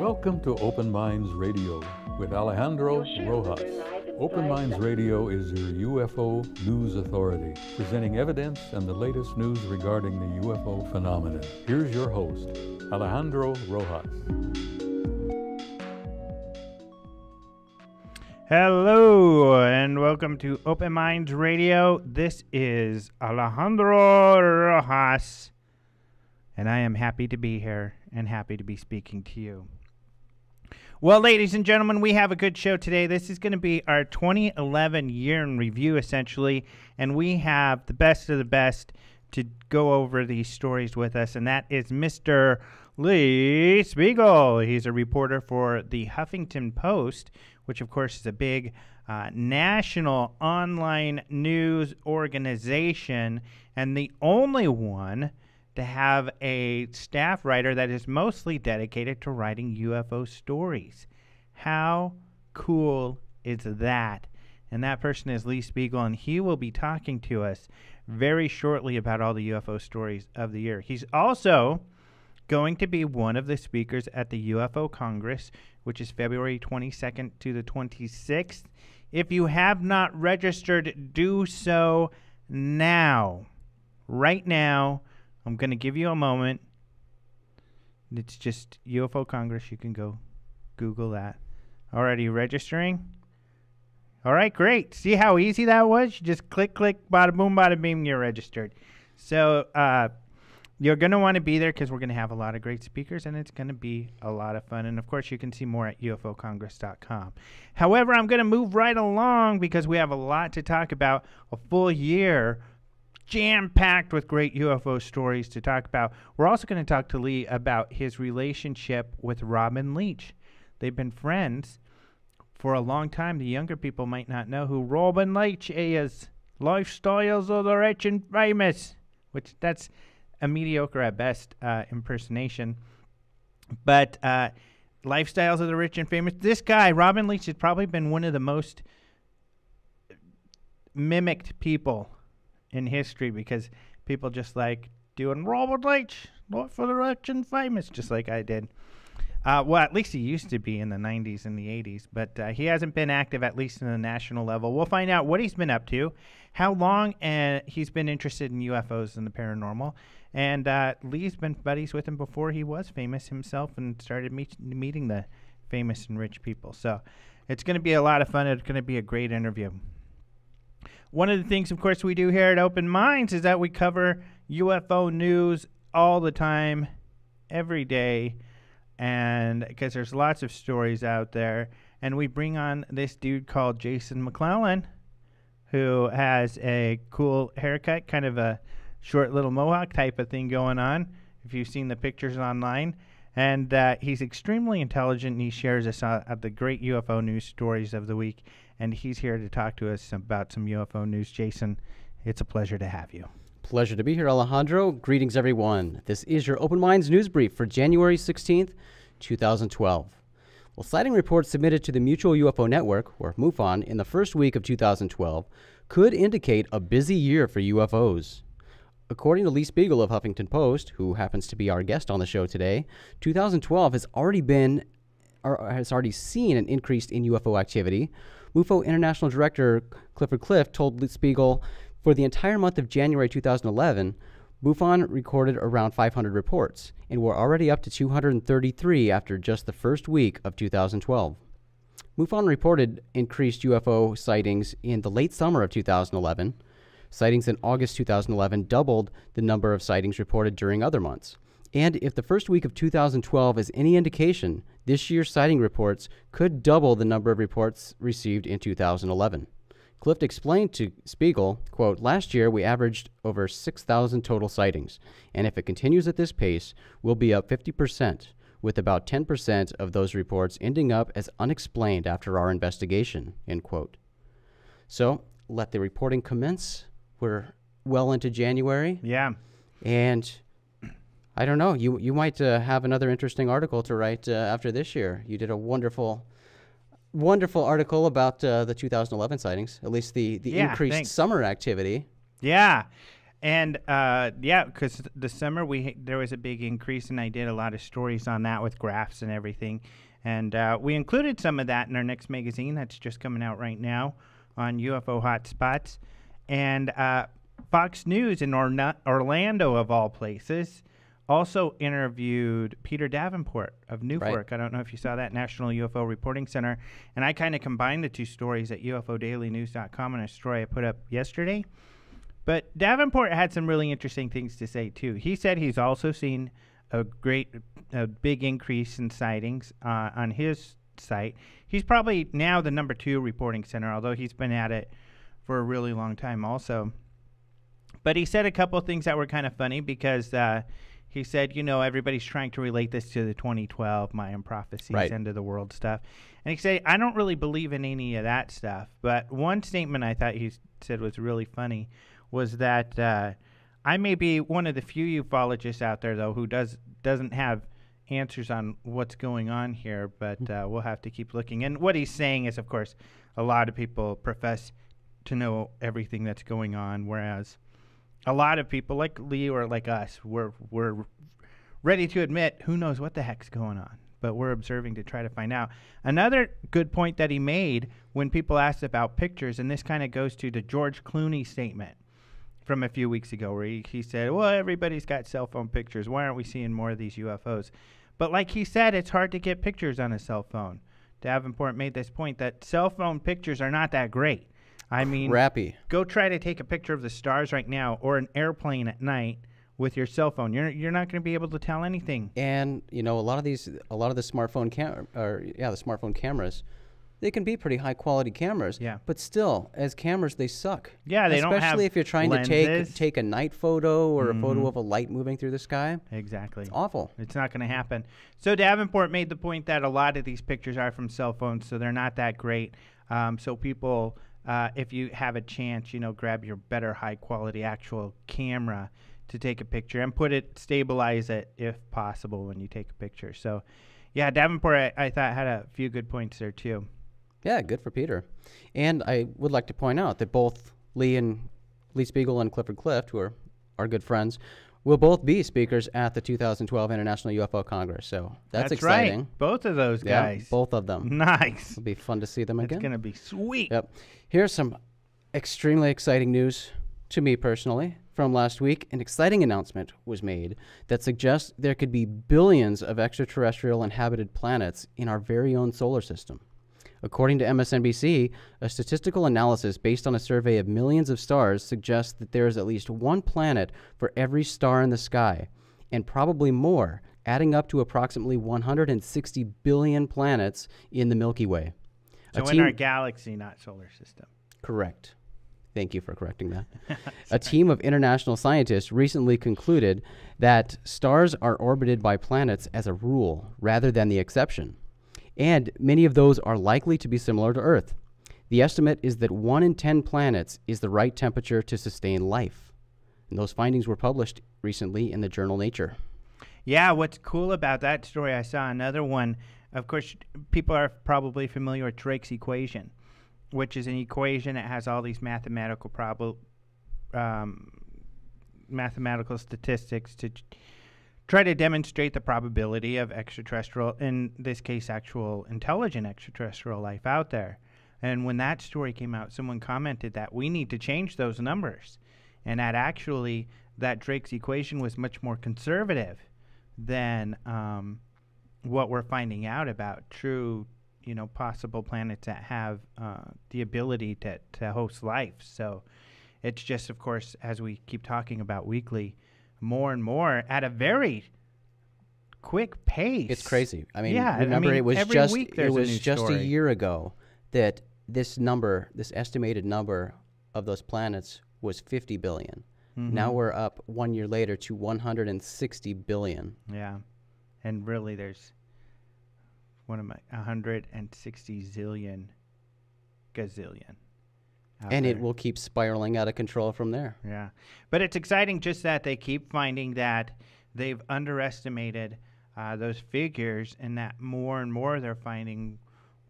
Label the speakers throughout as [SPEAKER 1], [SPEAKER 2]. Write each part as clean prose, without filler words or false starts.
[SPEAKER 1] Welcome to Open Minds Radio with Alejandro Rojas. Open Minds Radio is your UFO news authority, presenting evidence and the latest news regarding the UFO phenomenon. Here's your host, Alejandro Rojas.
[SPEAKER 2] Hello and welcome to Open Minds Radio. This is Alejandro Rojas, and I am happy to be here and happy to be speaking to you. Well, ladies and gentlemen, we have a good show today. This is going to be our 2011 year in review, essentially, and we have the best of the best to go over these stories with us, and that is Mr. Lee Speigel. He's a reporter for the Huffington Post, which, of course, is a big national online news organization, and the only one to have a staff writer that is mostly dedicated to writing UFO stories. How cool is that? And that person is Lee Speigel, and he will be talking to us very shortly about all the UFO stories of the year. He's also going to be one of the speakers at the UFO Congress, which is February 22nd to the 26th. If you have not registered, do so now. Right now. I'm going to give you a moment. It's just UFO Congress. You can go Google that. Already registering? All right, great. See how easy that was? You just click, bada boom, bada bing, you're registered. So you're going to want to be there because we're going to have a lot of great speakers, and it's going to be a lot of fun. And, of course, you can see more at ufocongress.com. However, I'm going to move right along because we have a lot to talk about, a full year jam-packed with great UFO stories to talk about. We're also going to talk to Lee about his relationship with Robin Leach. They've been friends for a long time. The younger people might not know who Robin Leach is. Lifestyles of the Rich and Famous, which that's a mediocre at best impersonation. But Lifestyles of the Rich and Famous. This guy, Robin Leach, has probably been one of the most mimicked people in history because people just like doing Robert Leach, not for the rich and famous, just like I did. Well, at least he used to be in the 90s and the 80s, but he hasn't been active, at least in the national level. We'll find out what he's been up to, how long he's been interested in UFOs and the paranormal, and Lee's been buddies with him before he was famous himself and started meeting the famous and rich people. So it's going to be a lot of fun. It's going to be a great interview. One of the things, of course, we do here at Open Minds is that we cover UFO news all the time, every day, and because there's lots of stories out there. And we bring on this dude called Jason McClellan, who has a cool haircut, kind of a short little mohawk type of thing going on, if you've seen the pictures online. And he's extremely intelligent, and he shares us the great UFO news stories of the week. And he's here to talk to us about some UFO news. Jason, it's a pleasure to have you.
[SPEAKER 3] Pleasure to be here, Alejandro. Greetings, everyone. This is your Open Minds News Brief for January 16th, 2012. Well, sighting reports submitted to the Mutual UFO Network, or MUFON, in the first week of 2012 could indicate a busy year for UFOs. According to Lee Speigel of Huffington Post, who happens to be our guest on the show today, 2012 has already seen an increase in UFO activity. MUFO International Director Clifford Clift told Lee Speigel, for the entire month of January 2011, MUFON recorded around 500 reports, and we're already up to 233 after just the first week of 2012. MUFON reported increased UFO sightings in the late summer of 2011. Sightings in August 2011 doubled the number of sightings reported during other months. And if the first week of 2012 is any indication, this year's sighting reports could double the number of reports received in 2011. Clift explained to Spiegel, quote, last year we averaged over 6,000 total sightings, and if it continues at this pace, we'll be up 50%, with about 10% of those reports ending up as unexplained after our investigation, end quote. So, let the reporting commence. We're well into January.
[SPEAKER 2] Yeah.
[SPEAKER 3] And I don't know, you might have another interesting article to write after this year. You did a wonderful article about the 2011 sightings, at least the increased summer activity.
[SPEAKER 2] Yeah. And yeah, because the summer there was a big increase, and I did a lot of stories on that with graphs and everything. And we included some of that in our next magazine that's just coming out right now on UFO hotspots. And Fox News in Orlando, of all places, also interviewed Peter Davenport of Newfork.
[SPEAKER 3] Right.
[SPEAKER 2] I don't know if you saw that, National UFO Reporting Center. And I kind of combined the two stories at UFOdailynews.com in a story I put up yesterday. But Davenport had some really interesting things to say, too. He said he's also seen a big increase in sightings on his site. He's probably now the number 2 reporting center, although he's been at it for a really long time also. But he said a couple of things that were kind of funny because he said, everybody's trying to relate this to the 2012 Mayan prophecies,
[SPEAKER 3] right,
[SPEAKER 2] end of the world stuff. And he said, I don't really believe in any of that stuff. But one statement I thought he said was really funny was that I may be one of the few ufologists out there, though, who doesn't have answers on what's going on here, but we'll have to keep looking. And what he's saying is, of course, a lot of people profess to know everything that's going on, whereas a lot of people like Lee or like us, we're ready to admit who knows what the heck's going on, but we're observing to try to find out. Another good point that he made when people asked about pictures, and this kind of goes to the George Clooney statement from a few weeks ago, where he said, well, everybody's got cell phone pictures. Why aren't we seeing more of these UFOs? But like he said, it's hard to get pictures on a cell phone. Davenport made this point that cell phone pictures are not that great. I mean,
[SPEAKER 3] crappy.
[SPEAKER 2] Go try to take a picture of the stars right now or an airplane at night with your cell phone. You're not going to be able to tell anything.
[SPEAKER 3] And a lot of the smartphone smartphone cameras, they can be pretty high quality cameras.
[SPEAKER 2] Yeah.
[SPEAKER 3] But still, as cameras, they suck.
[SPEAKER 2] Yeah, they don't have
[SPEAKER 3] especially if you're trying
[SPEAKER 2] lenses.
[SPEAKER 3] to take a night photo or a photo of a light moving through the sky.
[SPEAKER 2] Exactly.
[SPEAKER 3] It's awful.
[SPEAKER 2] It's not going to happen. So Davenport made the point that a lot of these pictures are from cell phones, so they're not that great. So people, if you have a chance, grab your better high quality actual camera to take a picture and stabilize it if possible when you take a picture. So, yeah, Davenport, I thought had a few good points there too.
[SPEAKER 3] Yeah, good for Peter. And I would like to point out that both Lee Speigel and Clifford Clift, who are our good friends, will both be speakers at the 2012 International UFO Congress. So that's exciting.
[SPEAKER 2] Right. Both of those guys.
[SPEAKER 3] Yeah, both of them.
[SPEAKER 2] Nice.
[SPEAKER 3] It'll be fun to see them again.
[SPEAKER 2] It's going to be sweet.
[SPEAKER 3] Yep. Here's some extremely exciting news to me personally from last week. An exciting announcement was made that suggests there could be billions of extraterrestrial inhabited planets in our very own solar system. According to MSNBC, a statistical analysis based on a survey of millions of stars suggests that there is at least one planet for every star in the sky, and probably more, adding up to approximately 160 billion planets in the Milky Way.
[SPEAKER 2] So in our galaxy, not solar system.
[SPEAKER 3] Correct. Thank you for correcting that. A team of international scientists recently concluded that stars are orbited by planets as a rule rather than the exception. And many of those are likely to be similar to Earth. The estimate is that 1 in 10 planets is the right temperature to sustain life. And those findings were published recently in the journal Nature.
[SPEAKER 2] Yeah, what's cool about that story, I saw another one. Of course, people are probably familiar with Drake's equation, which is an equation that has all these mathematical statistics to try to demonstrate the probability of extraterrestrial, in this case, actual intelligent extraterrestrial life out there. And when that story came out, someone commented that we need to change those numbers, and that actually that Drake's equation was much more conservative than what we're finding out about true, possible planets that have the ability to host life. So it's just, of course, as we keep talking about weekly, more and more at a very quick pace.
[SPEAKER 3] It's crazy. I mean,
[SPEAKER 2] yeah,
[SPEAKER 3] remember it was
[SPEAKER 2] every
[SPEAKER 3] just
[SPEAKER 2] week there's
[SPEAKER 3] a year ago that this estimated number of those planets was 50 billion. Mm-hmm. Now we're up 1 year later to 160 billion.
[SPEAKER 2] Yeah. And really there's 160 zillion gazillion.
[SPEAKER 3] And it will keep spiraling out of control from there.
[SPEAKER 2] Yeah. But it's exciting just that they keep finding that they've underestimated those figures, and that more and more they're finding,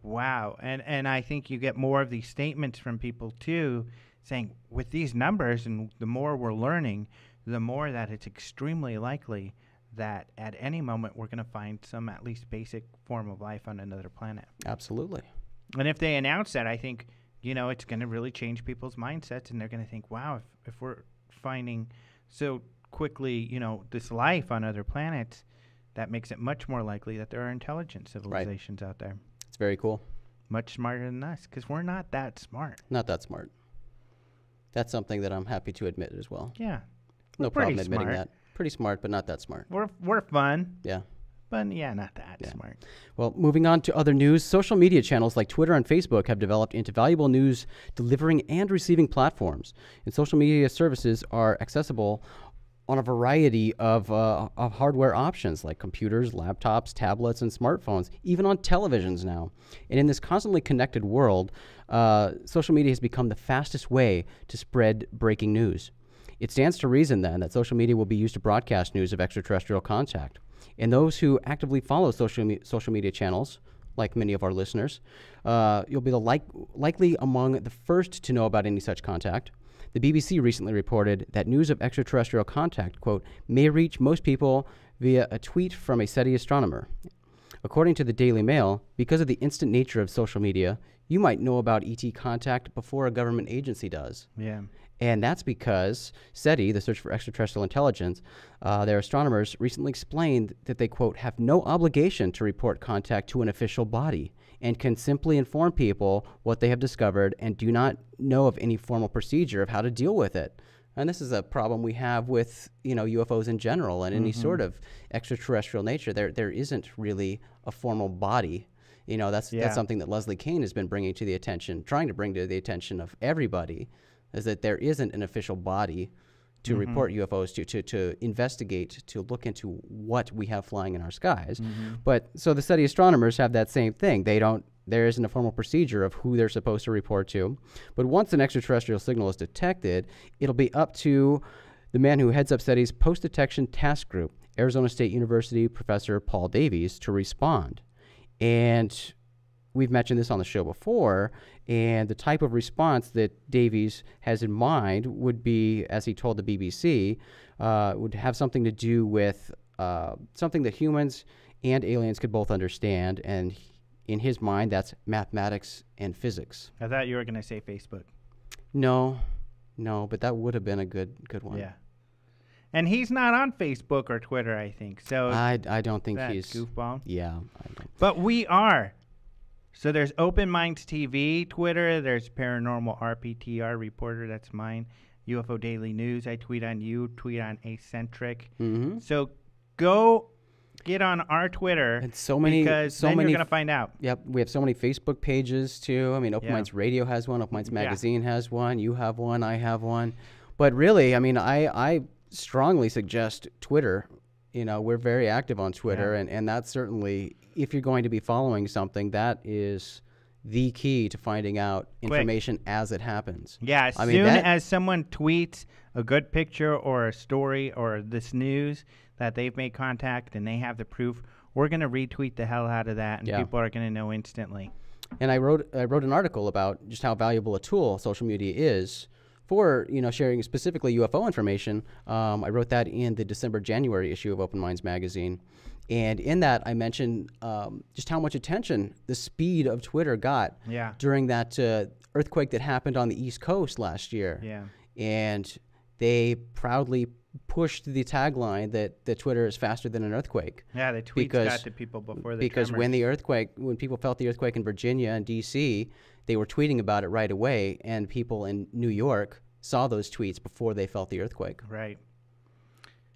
[SPEAKER 2] wow. And I think you get more of these statements from people, too, saying with these numbers and the more we're learning, the more that it's extremely likely that at any moment we're going to find some at least basic form of life on another planet.
[SPEAKER 3] Absolutely.
[SPEAKER 2] And if they announce that, I think, it's going to really change people's mindsets, and they're going to think, wow, if we're finding so quickly, this life on other planets, that makes it much more likely that there are intelligent civilizations out there.
[SPEAKER 3] It's very cool.
[SPEAKER 2] Much smarter than us, because we're not that smart.
[SPEAKER 3] Not that smart. That's something that I'm happy to admit as well.
[SPEAKER 2] Yeah.
[SPEAKER 3] No problem admitting that. Pretty smart, but not that smart.
[SPEAKER 2] We're fun.
[SPEAKER 3] Yeah.
[SPEAKER 2] But yeah, not that smart.
[SPEAKER 3] Well, moving on to other news, social media channels like Twitter and Facebook have developed into valuable news delivering and receiving platforms. And social media services are accessible on a variety of hardware options like computers, laptops, tablets, and smartphones, even on televisions now. And in this constantly connected world, social media has become the fastest way to spread breaking news. It stands to reason, then, that social media will be used to broadcast news of extraterrestrial contact. And those who actively follow social media channels, like many of our listeners, you'll be likely among the first to know about any such contact. The BBC recently reported that news of extraterrestrial contact, quote, may reach most people via a tweet from a SETI astronomer. According to the Daily Mail, because of the instant nature of social media, you might know about ET contact before a government agency does.
[SPEAKER 2] Yeah.
[SPEAKER 3] And that's because SETI, the Search for Extraterrestrial Intelligence, their astronomers recently explained that they, quote, have no obligation to report contact to an official body and can simply inform people what they have discovered and do not know of any formal procedure of how to deal with it. And this is a problem we have with, UFOs in general and any sort of extraterrestrial nature. There isn't really a formal body. That's something that Leslie Kean has been trying to bring to the attention of everybody, is that there isn't an official body to report UFOs to investigate, to look into what we have flying in our skies. But so the SETI astronomers have that same thing. There isn't a formal procedure of who they're supposed to report to. But once an extraterrestrial signal is detected, it'll be up to the man who heads up SETI's Post-Detection Task Group, Arizona State University Professor Paul Davies, to respond. And we've mentioned this on the show before, and the type of response that Davies has in mind would be, as he told the BBC, would have something to do with something that humans and aliens could both understand, and in his mind, that's mathematics and physics.
[SPEAKER 2] I thought you were going to say Facebook.
[SPEAKER 3] No, but that would have been a good one.
[SPEAKER 2] Yeah. And he's not on Facebook or Twitter, I think. So
[SPEAKER 3] I don't think he's
[SPEAKER 2] goofball.
[SPEAKER 3] Yeah, I don't.
[SPEAKER 2] But we are. So there's Open Minds TV, Twitter. There's Paranormal RPTR Reporter. That's mine. UFO Daily News. I tweet on you. Tweet on Eccentric. So go get on our Twitter.
[SPEAKER 3] And so many,
[SPEAKER 2] because then you're going to find out.
[SPEAKER 3] Yep, we have so many Facebook pages too. I mean, Open Minds Radio has one. Open Minds Magazine has one. You have one. I have one. But really, I mean, I strongly suggest Twitter. We're very active on Twitter, and that's certainly, if you're going to be following something, that is the key to finding out information as it happens.
[SPEAKER 2] Yeah, as soon as someone tweets a good picture or a story or this news that they've made contact and they have the proof, we're going to retweet the hell out of that, and people are going to know instantly.
[SPEAKER 3] And I wrote an article about just how valuable a tool social media is for sharing specifically UFO information. I wrote that in the January issue of Open Minds magazine, and in that I mentioned just how much attention the speed of Twitter got during that earthquake that happened on the East Coast last year. And they proudly pushed the tagline that Twitter is faster than an earthquake.
[SPEAKER 2] Yeah, the tweets got to people before the tremors.
[SPEAKER 3] When people felt the earthquake in Virginia and D.C., they were tweeting about it right away, and people in New York saw those tweets before they felt the earthquake.
[SPEAKER 2] Right.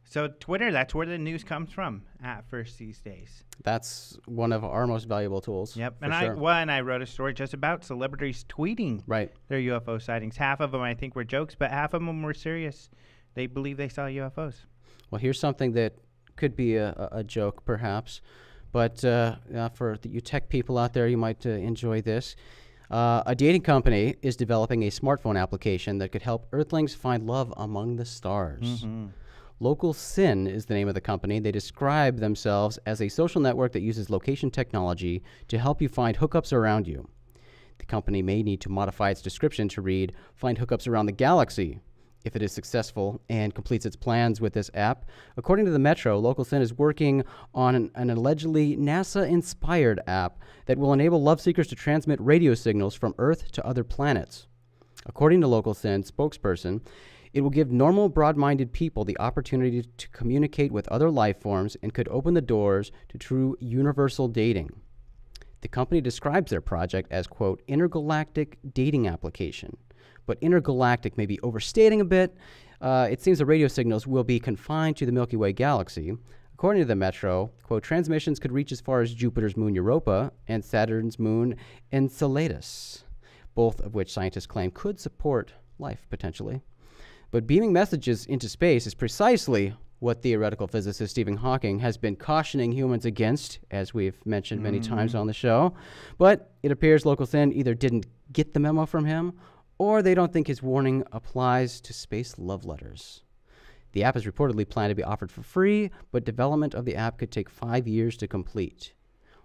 [SPEAKER 2] So Twitter, that's where the news comes from at first these days.
[SPEAKER 3] That's one of our most valuable tools.
[SPEAKER 2] Yep. And I wrote a story just about celebrities tweeting their UFO sightings. Half of them I think were jokes, but half of them were serious. They believe they saw UFOs. Well,
[SPEAKER 3] here's something that could be a joke perhaps, but for you tech people out there, you might enjoy this. A dating company is developing a smartphone application that could help Earthlings find love among the stars. Local Sin is the name of the company. They describe themselves as a social network that uses location technology to help you find hookups around you. The company may need to modify its description to read, "Find hookups around the galaxy," if it is successful and completes its plans with this app. According to the Metro, LocalSend is working on an allegedly NASA-inspired app that will enable love seekers to transmit radio signals from Earth to other planets. According to LocalSend spokesperson, it will give normal, broad-minded people the opportunity to communicate with other life forms and could open the doors to true universal dating. The company describes their project as, quote, intergalactic dating application. But intergalactic may be overstating a bit. It seems the radio signals will be confined to the Milky Way galaxy. According to the Metro, quote, transmissions could reach as far as Jupiter's moon Europa and Saturn's moon Enceladus, both of which scientists claim could support life, potentially. But beaming messages into space is precisely what theoretical physicist Stephen Hawking has been cautioning humans against, as we've mentioned many times on the show. But it appears LocalSend either didn't get the memo from him, or they don't think his warning applies to space love letters. The app is reportedly planned to be offered for free, but development of the app could take 5 years to complete.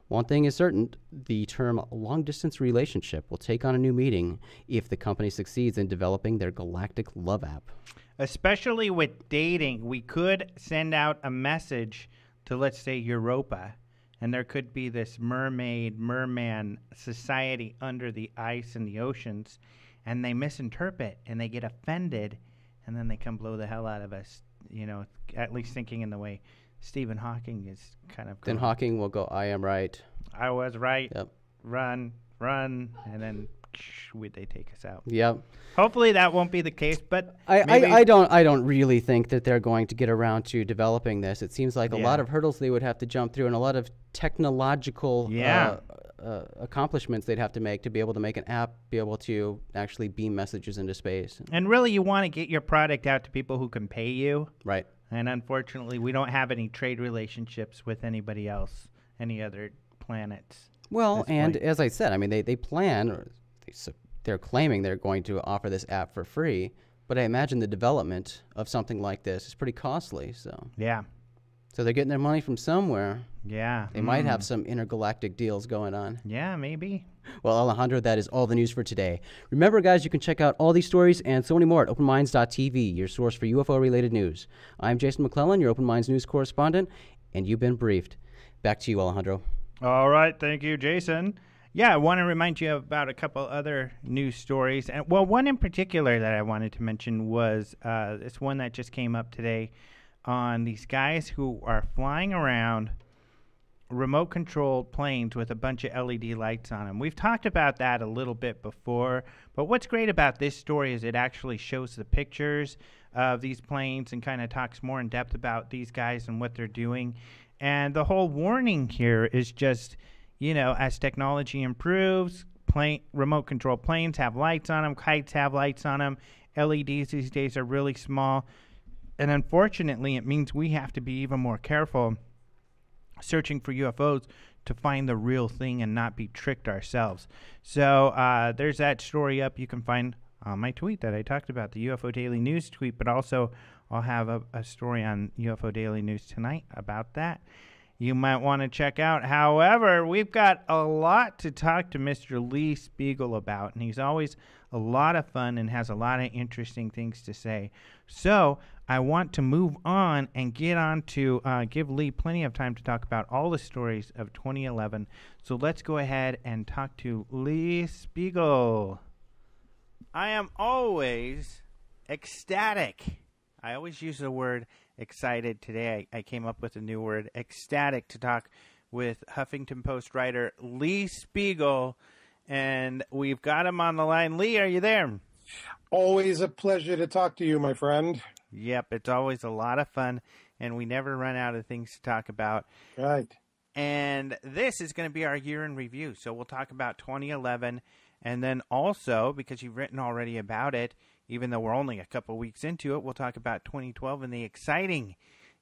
[SPEAKER 3] One thing is certain, the term long-distance relationship will take on a new meaning if the company succeeds in developing their galactic love app.
[SPEAKER 2] Especially with dating, we could send out a message to, let's say, Europa, and there could be this merman society under the ice and the oceans, and they misinterpret, and they get offended, and then they come blow the hell out of us, you know, at least thinking in the way Stephen Hawking is kind of going.
[SPEAKER 3] Then Hawking will go, "I am right.
[SPEAKER 2] I was right.
[SPEAKER 3] Yep.
[SPEAKER 2] Run, and then they take us out."
[SPEAKER 3] Yep.
[SPEAKER 2] Hopefully that won't be the case, but
[SPEAKER 3] I don't really think that they're going to get around to developing this. It seems like a lot of hurdles they would have to jump through and a lot of technological accomplishments they'd have to make to be able to make an app, be able to actually beam messages into space.
[SPEAKER 2] And really, you want to get your product out to people who can pay you.
[SPEAKER 3] Right.
[SPEAKER 2] And unfortunately, we don't have any trade relationships with anybody else, any other planets.
[SPEAKER 3] Well, and as I said, I mean, they plan, or they're claiming they're going to offer this app for free, but I imagine the development of something like this is pretty costly. So
[SPEAKER 2] yeah.
[SPEAKER 3] So they're getting their money from somewhere.
[SPEAKER 2] Yeah.
[SPEAKER 3] They might have some intergalactic deals going on.
[SPEAKER 2] Yeah, maybe.
[SPEAKER 3] Well, Alejandro, that is all the news for today. Remember, guys, you can check out all these stories and so many more at openminds.tv, your source for UFO-related news. I'm Jason McClellan, your Open Minds news correspondent, and you've been briefed. Back to you, Alejandro.
[SPEAKER 2] All right. Thank you, Jason. Yeah, I want to remind you about a couple other news stories. And well, one in particular that I wanted to mention was this one that just came up today on these guys who are flying around remote-controlled planes with a bunch of LED lights on them. We've talked about that a little bit before, but what's great about this story is it actually shows the pictures of these planes and kind of talks more in depth about these guys and what they're doing. And the whole warning here is just, you know, as technology improves, remote-controlled planes have lights on them, kites have lights on them, LEDs these days are really small. And unfortunately, it means we have to be even more careful searching for UFOs to find the real thing and not be tricked ourselves. So there's that story up you can find on my tweet that I talked about, the UFO Daily News tweet, but also I'll have a story on UFO Daily News tonight about that. You might want to check out. However, we've got a lot to talk to Mr. Lee Speigel about, and he's always a lot of fun and has a lot of interesting things to say. So I want to move on and get on to give Lee plenty of time to talk about all the stories of 2011. So let's go ahead and talk to Lee Speigel. I am always ecstatic. I always use the word excited. Today I came up with a new word, ecstatic, to talk with Huffington Post writer Lee Speigel. And we've got him on the line. Lee, are you there?
[SPEAKER 4] Always a pleasure to talk to you, my friend.
[SPEAKER 2] Yep, it's always a lot of fun, and we never run out of things to talk about.
[SPEAKER 4] Right.
[SPEAKER 2] And this is going to be our year in review. So we'll talk about 2011, and then also, because you've written already about it, even though we're only a couple weeks into it, we'll talk about 2012 and the exciting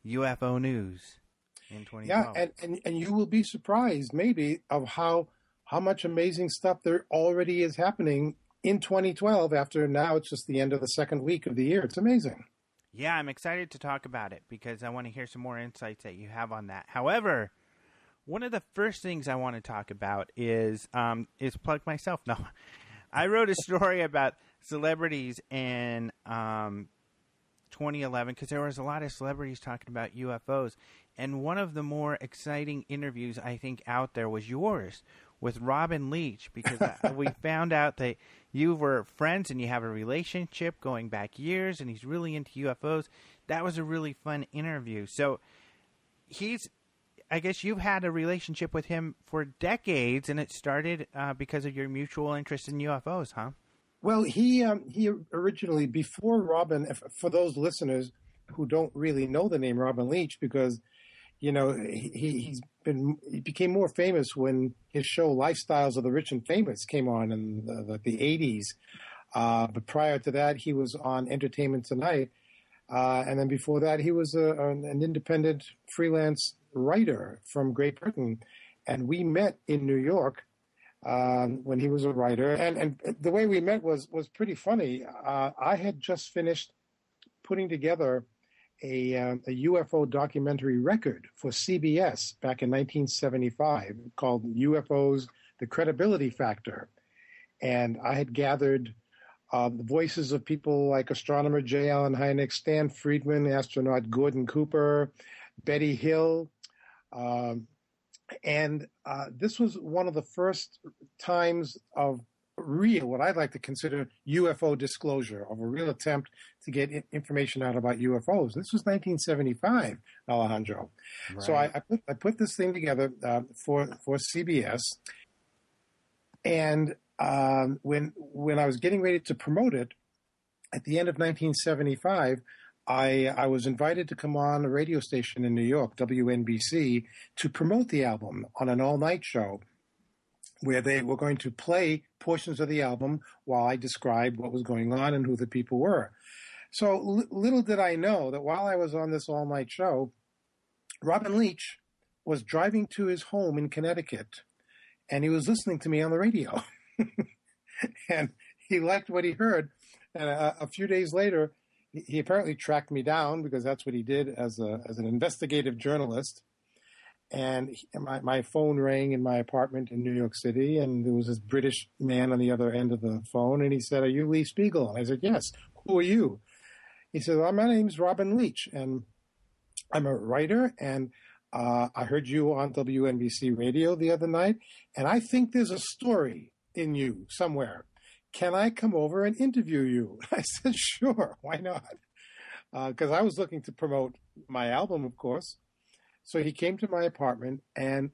[SPEAKER 2] UFO news in 2012.
[SPEAKER 4] Yeah, and you will be surprised, maybe, of how much amazing stuff there already is happening in 2012 after now it's just the end of the second week of the year. It's amazing.
[SPEAKER 2] Yeah, I'm excited to talk about it because I want to hear some more insights that you have on that. However, One of the first things I want to talk about is plug myself. No, I wrote a story about celebrities in 2011 because there was a lot of celebrities talking about UFOs, and one of the more exciting interviews I think out there was yours with Robin Leach, because we found out that you were friends and you have a relationship going back years, and he's really into UFOs. That was a really fun interview. So I guess you've had a relationship with him for decades, and it started because of your mutual interest in UFOs, huh?
[SPEAKER 4] Well, he originally, before Robin, for those listeners who don't really know the name Robin Leach, because, he became more famous when his show Lifestyles of the Rich and Famous came on in the 80s. But prior to that, he was on Entertainment Tonight. And then before that, he was an independent freelance writer from Great Britain. And we met in New York when he was a writer. And the way we met was pretty funny. I had just finished putting together a UFO documentary record for CBS back in 1975 called UFOs, The Credibility Factor. And I had gathered the voices of people like astronomer J. Allen Hynek, Stan Friedman, astronaut Gordon Cooper, Betty Hill. And this was one of the first times of real, what I'd like to consider UFO disclosure, of a real attempt to get information out about UFOs. This was 1975, Alejandro. Right. So I put this thing together for CBS. And when I was getting ready to promote it, at the end of 1975, I was invited to come on a radio station in New York, WNBC, to promote the album on an all-night show where they were going to play portions of the album while I described what was going on and who the people were. So little did I know that while I was on this all-night show, Robin Leach was driving to his home in Connecticut, and he was listening to me on the radio. And he liked what he heard. And a few days later, he apparently tracked me down, because that's what he did as an investigative journalist. And my phone rang in my apartment in New York City, and there was this British man on the other end of the phone, and he said, "Are you Lee Speigel?" And I said, "Yes." "Who are you?" He said, "Well, my name's Robin Leach, and I'm a writer, and I heard you on WNBC radio the other night, and I think there's a story in you somewhere. Can I come over and interview you?" I said, "Sure, why not?" Because I was looking to promote my album, of course. So he came to my apartment, and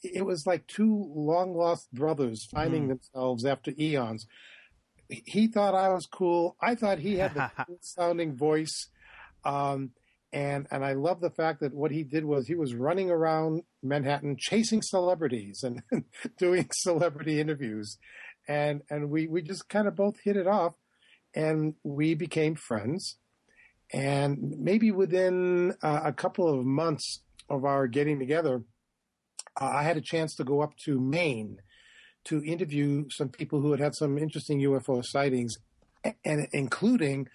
[SPEAKER 4] it was like two long-lost brothers finding themselves after eons. He thought I was cool. I thought he had the cool-sounding voice. And I love the fact that what he did was he was running around Manhattan chasing celebrities and doing celebrity interviews. And we just kind of both hit it off, and we became friends. And maybe within a couple of months of our getting together, I had a chance to go up to Maine to interview some people who had some interesting UFO sightings, and including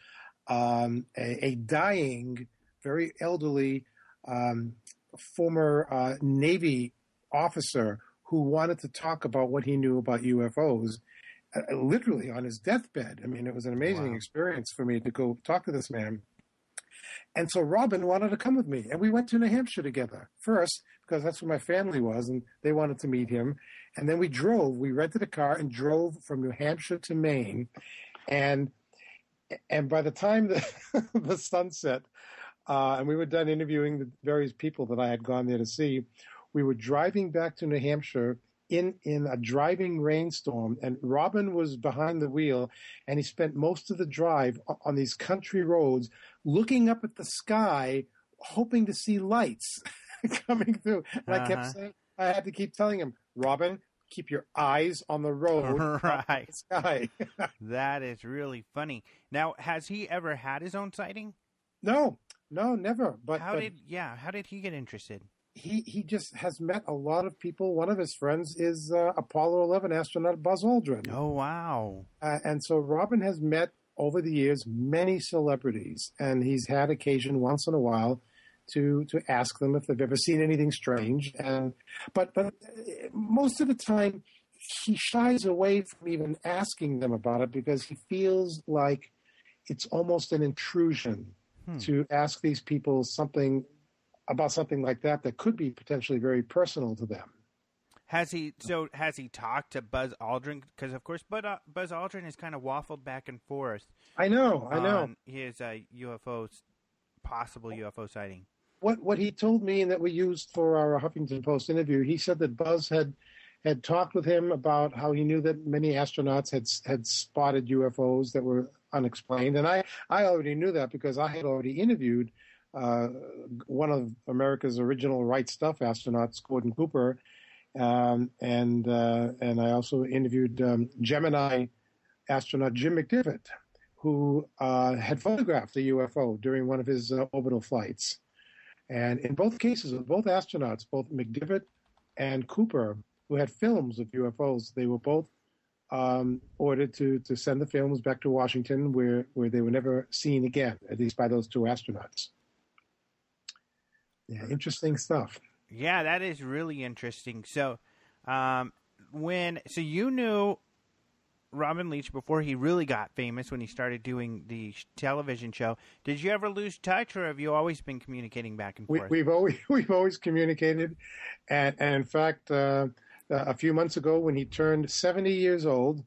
[SPEAKER 4] a dying, very elderly former Navy officer who wanted to talk about what he knew about UFOs, literally on his deathbed. I mean, it was an amazing experience for me to go talk to this man. And so Robin wanted to come with me, and we went to New Hampshire together first, because that's where my family was, and they wanted to meet him. And then we rented a car and drove from New Hampshire to Maine. And by the time the sun set, and we were done interviewing the various people that I had gone there to see, we were driving back to New Hampshire in a driving rainstorm, and Robin was behind the wheel, and he spent most of the drive on these country roads looking up at the sky, hoping to see lights coming through. And I kept saying, I had to keep telling him, "Robin, keep your eyes on the road."
[SPEAKER 2] Right.
[SPEAKER 4] The sky.
[SPEAKER 2] That is really funny. Now, has he ever had his own sighting?
[SPEAKER 4] No, never. But
[SPEAKER 2] how did he get interested?
[SPEAKER 4] He just has met a lot of people. One of his friends is Apollo 11 astronaut Buzz Aldrin.
[SPEAKER 2] Oh, wow.
[SPEAKER 4] And so Robin has met, over the years, many celebrities, and he's had occasion once in a while to ask them if they've ever seen anything strange. But most of the time, he shies away from even asking them about it because he feels like it's almost an intrusion to ask these people something about something like that could be potentially very personal to them.
[SPEAKER 2] Has he talked to Buzz Aldrin? Because of course, Buzz Aldrin has kind of waffled back and forth.
[SPEAKER 4] I know.
[SPEAKER 2] On his possible UFO sighting.
[SPEAKER 4] What he told me and that we used for our Huffington Post interview, he said that Buzz had talked with him about how he knew that many astronauts had spotted UFOs that were unexplained, and I already knew that because I had already interviewed one of America's original Right Stuff astronauts, Gordon Cooper. And I also interviewed Gemini astronaut Jim McDivitt, who had photographed a UFO during one of his orbital flights. And in both cases, of both astronauts, both McDivitt and Cooper, who had films of UFOs, they were both ordered to send the films back to Washington, where they were never seen again, at least by those two astronauts. Yeah, interesting stuff.
[SPEAKER 2] Yeah, that is really interesting. So, you knew Robin Leach before he really got famous when he started doing the television show. Did you ever lose touch, or have you always been communicating back and forth?
[SPEAKER 4] We've always communicated, and in fact, a few months ago when he turned 70 years old,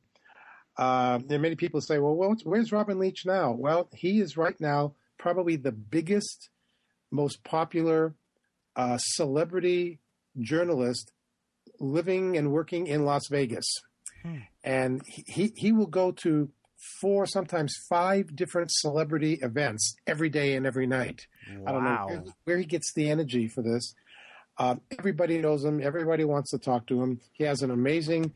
[SPEAKER 4] there are many people say, "Well, where's Robin Leach now?" Well, he is right now probably the biggest, most popular celebrity journalist living and working in Las Vegas. And he will go to 4, sometimes 5 different celebrity events every day and every night.
[SPEAKER 2] Wow.
[SPEAKER 4] I don't know where he gets the energy for this. Everybody knows him. Everybody wants to talk to him. He has an amazing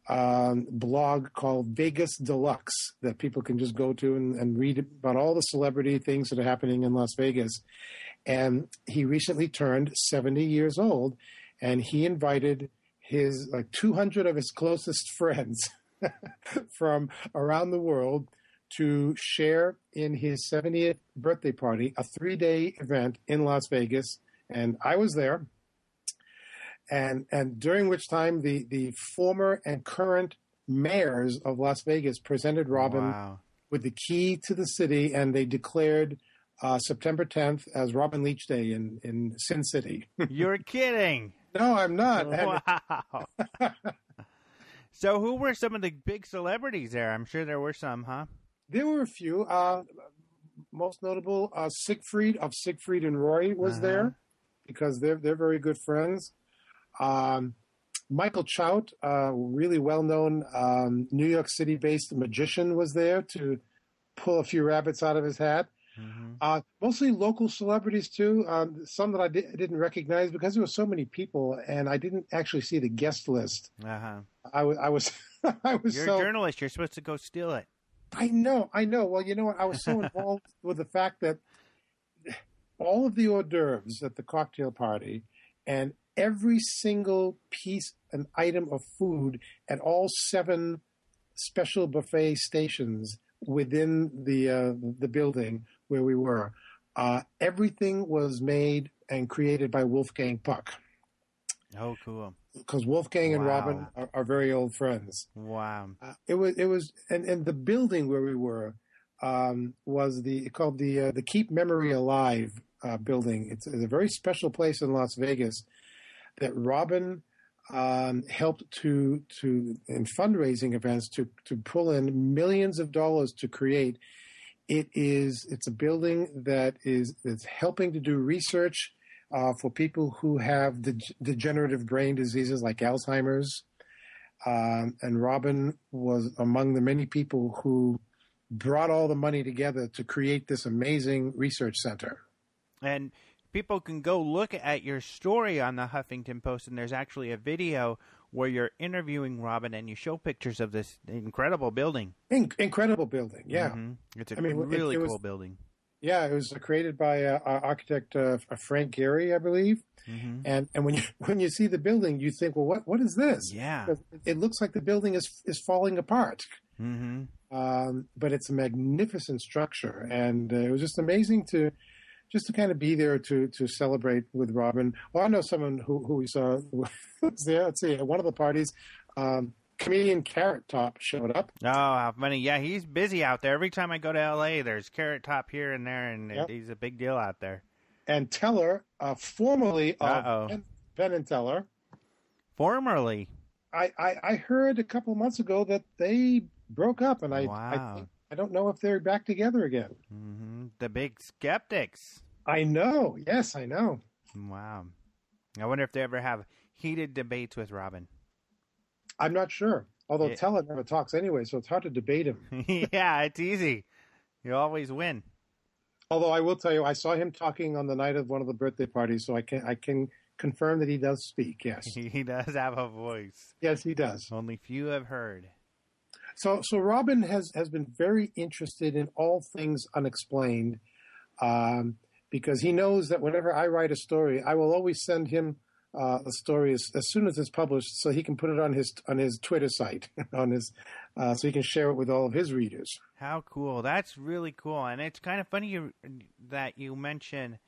[SPEAKER 4] blog called Vegas Deluxe that people can just go to and read about all the celebrity things that are happening in Las Vegas. And he recently turned 70 years old, and he invited his 200 of his closest friends from around the world to share in his 70th birthday party, a 3-day event in Las Vegas. And I was there. And during which time the former and current mayors of Las Vegas presented Robin with the key to the city, and they declared September 10th as Robin Leach Day in Sin City.
[SPEAKER 2] You're kidding.
[SPEAKER 4] No, I'm not.
[SPEAKER 2] Wow. So who were some of the big celebrities there? I'm sure there were some, huh?
[SPEAKER 4] There were a few. Most notable, Siegfried of Siegfried and Roy was there because they're very good friends. Michael Chout, really well-known New York City-based magician, was there to pull a few rabbits out of his hat. Mostly local celebrities too. Some that I didn't recognize because there were so many people, and I didn't actually see the guest list. I was
[SPEAKER 2] You're a journalist. You're supposed to go steal it.
[SPEAKER 4] I know. Well, you know what? I was so involved with the fact that all of the hors d'oeuvres at the cocktail party and every single piece and item of food at all 7 special buffet stations within the building where we were, everything was made and created by Wolfgang Puck.
[SPEAKER 2] Oh, cool.
[SPEAKER 4] Because Wolfgang and Robin are very old friends.
[SPEAKER 2] Wow.
[SPEAKER 4] It was, and the building where we were was called the Keep Memory Alive building. It's a very special place in Las Vegas that Robin helped to in fundraising events to pull in millions of dollars to create. It's a building that's helping to do research for people who have degenerative brain diseases like Alzheimer's. And Robin was among the many people who brought all the money together to create this amazing research center.
[SPEAKER 2] And people can go look at your story on the Huffington Post, and there's actually a video where you're interviewing Robin and you show pictures of this incredible building.
[SPEAKER 4] Incredible building, yeah.
[SPEAKER 2] It's a really cool building.
[SPEAKER 4] Yeah, it was created by architect Frank Gehry, I believe. And when you see the building, you think, well, what is this?
[SPEAKER 2] Yeah.
[SPEAKER 4] It looks like the building is falling apart. But it's a magnificent structure, and it was just amazing to to kind of be there to celebrate with Robin. Well, I know someone who we saw was there. Let's see, at one of the parties, comedian Carrot Top showed up.
[SPEAKER 2] Oh, how funny. Yeah, he's busy out there. Every time I go to L.A., there's Carrot Top here and there, and he's a big deal out there.
[SPEAKER 4] And Teller, formerly of Penn and Teller.
[SPEAKER 2] Formerly?
[SPEAKER 4] I heard a couple of months ago that they broke up, and
[SPEAKER 2] wow.
[SPEAKER 4] I don't know if they're back together again.
[SPEAKER 2] Mm-hmm. The big skeptics.
[SPEAKER 4] I know. Yes, I know.
[SPEAKER 2] Wow. I wonder if they ever have heated debates with Robin.
[SPEAKER 4] I'm not sure. Although Teller never talks anyway, so it's hard to debate him.
[SPEAKER 2] Yeah, it's easy. You always win.
[SPEAKER 4] Although I will tell you, I saw him talking on the night of one of the birthday parties, so I can confirm that he does speak. Yes,
[SPEAKER 2] he does have a voice.
[SPEAKER 4] Yes, he does.
[SPEAKER 2] Only few have heard.
[SPEAKER 4] So Robin has been very interested in all things unexplained, because he knows that whenever I write a story, I will always send him a story as soon as it's published, so he can put it on his Twitter site, so he can share it with all of his readers.
[SPEAKER 2] How cool! That's really cool, and it's kind of funny that you mention